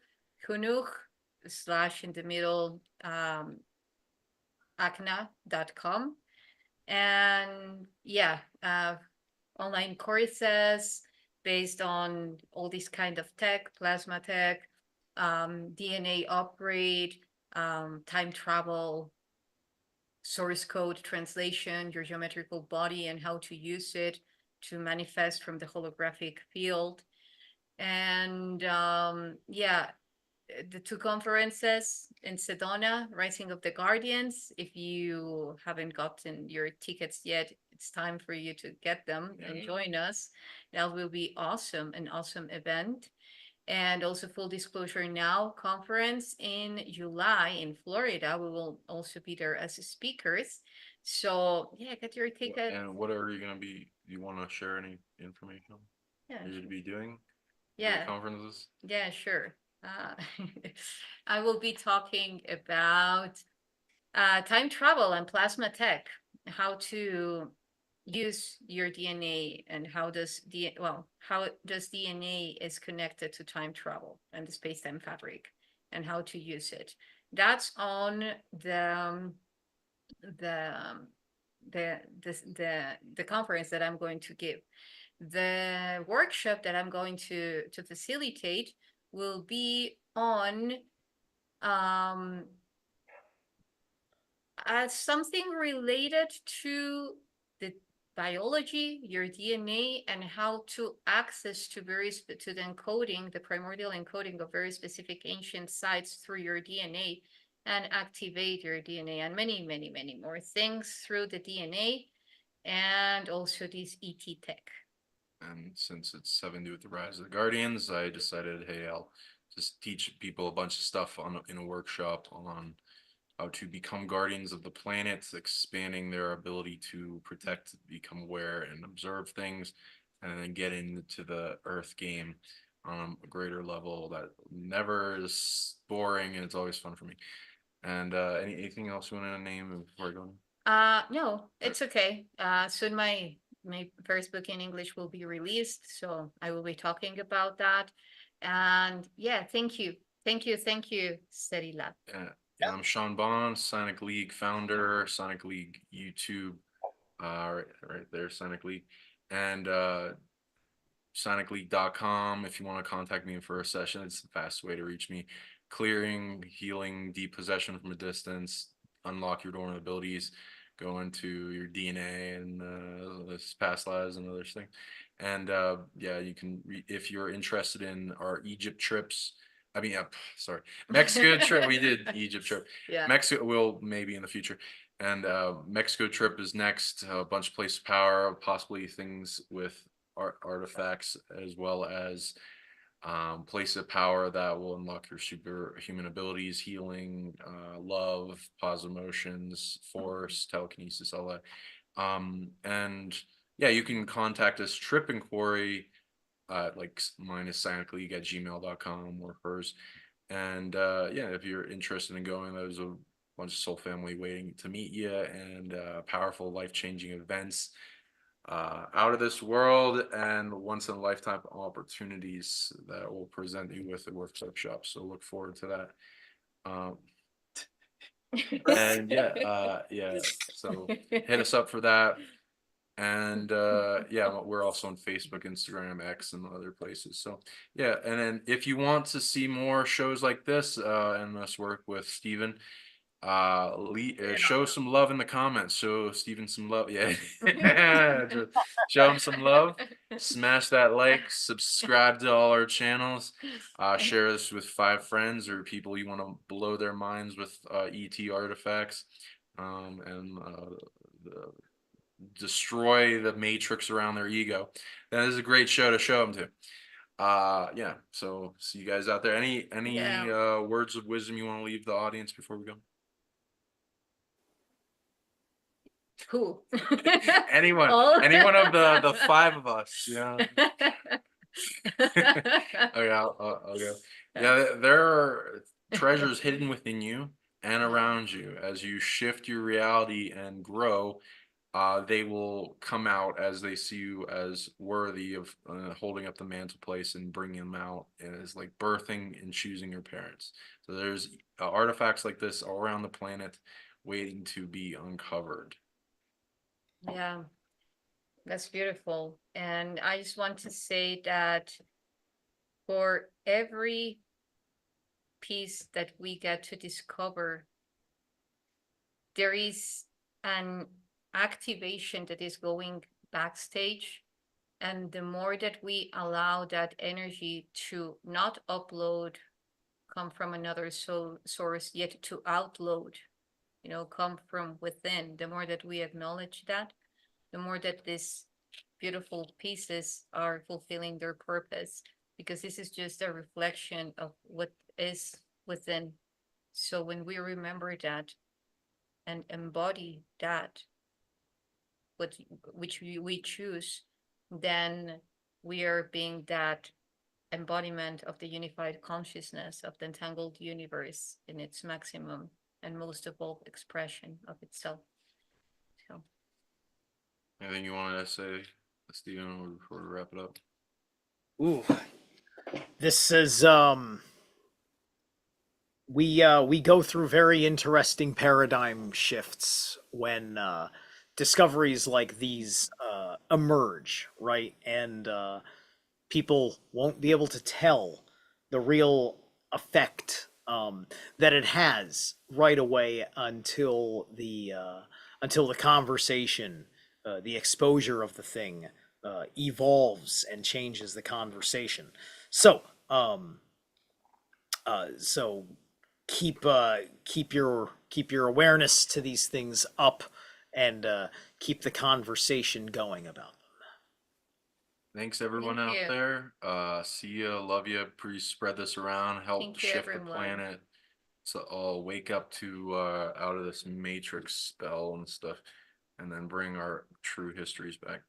/ in the middle ÁKHNA.com. And yeah, online courses based on all these kind of tech, plasma tech, DNA upgrade, time travel, source code translation, your geometrical body and how to use it to manifest from the holographic field. And yeah, the 2 conferences in Sedona, Rising of the Guardians. If you haven't gotten your tickets yet, it's time for you to get them and join us. That will be awesome, an awesome event. And also, full disclosure now, conference in July in Florida. We will also be there as speakers. So yeah, get your ticket. And what are you going to be? Do you want to share any information Yeah, you're to be doing? yeah, The conferences? yeah, sure. I will be talking about time travel and plasma tech, how to use your DNA and how does DNA is connected to time travel and the space-time fabric and how to use it. That's on the conference that I'm going to give. The workshop that I'm going to facilitate will be on something related to the biology, your DNA, and how to access to the encoding, the primordial encoding of very specific ancient sites through your DNA and activate your DNA and many, many, many more things through the DNA and also this ET tech. And since it's having to do with the Rise of the Guardians, I decided, hey, I'll just teach people a bunch of stuff in a workshop on how to become guardians of the planet, expanding their ability to protect, become aware, and observe things, and then get into the Earth game on a greater level that never is boring, and it's always fun for me. And anything else you want to name before I go on? No, it's okay. Soon my first book in English will be released, so I will be talking about that. And yeah, thank you, Zerilath. Yeah, I'm Sean Bond, PsionicLeague founder, PsionicLeague YouTube, right there, PsionicLeague, and PsionicLeague.com if you want to contact me for a session. It's the fastest way to reach me. Clearing, healing, deep possession from a distance, unlock your dormant abilities, go into your DNA and this past lives and other things. And yeah, you can if you're interested in our Egypt trips. I mean, sorry, Mexico trip. We did Egypt trip. Yeah. Mexico will maybe in the future. And Mexico trip is next. A bunch of place of power, possibly things with artifacts, as well as place of power that will unlock your superhuman abilities, healing, love, positive emotions, force, telekinesis, all that. And yeah, you can contact us, trip inquiry, like mine is silentleague@gmail.com or hers. And yeah, if you're interested in going, there's a bunch of soul family waiting to meet you, and powerful life-changing events out of this world, and once in a lifetime opportunities that will present you with the workshop. So look forward to that. And yeah, so hit us up for that. And yeah, we're also on Facebook, Instagram, X, and other places. So yeah, and then if you want to see more shows like this and us work with Steven, show some love in the comments. Show Steven some love. Yeah. Just show him some love. Smash that like, subscribe to all our channels, share this with 5 friends or people you want to blow their minds with ET artifacts, and destroy the matrix around their ego. That is a great show to show them to. Yeah, so see you guys out there. Any Yeah. words of wisdom you want to leave the audience before we go? Who? Anyone All? anyone of the 5 of us, yeah. Okay, I'll go. Yeah, there are treasures hidden within you and around you. As you shift your reality and grow, they will come out as they see you as worthy of holding up the mantle place and bringing them out. And it's like birthing and choosing your parents. So there's artifacts like this all around the planet waiting to be uncovered. Yeah, that's beautiful. And I just want to say that for every piece that we get to discover, there is an activation that is going backstage. And the more that we allow that energy to not upload, come from another source, yet to outload, come from within, the more that we acknowledge that, the more that these beautiful pieces are fulfilling their purpose, because this is just a reflection of what is within. So when we remember that and embody that, which we choose, then we are being that embodiment of the unified consciousness of the entangled universe in its maximum and most evolved expression of itself. So, Anything you wanted to say, Stephen, before we wrap it up? Ooh, this is we go through very interesting paradigm shifts when discoveries like these emerge, right? And people won't be able to tell the real effect that it has right away until the conversation, the exposure of the thing evolves and changes the conversation. So so keep your awareness to these things up, and keep the conversation going about them. Thanks everyone Thank out you. there. See ya, love ya. Please spread this around, help Thank you, shift the everyone. planet. So I'll wake up to out of this matrix spell and stuff, and then bring our true histories back.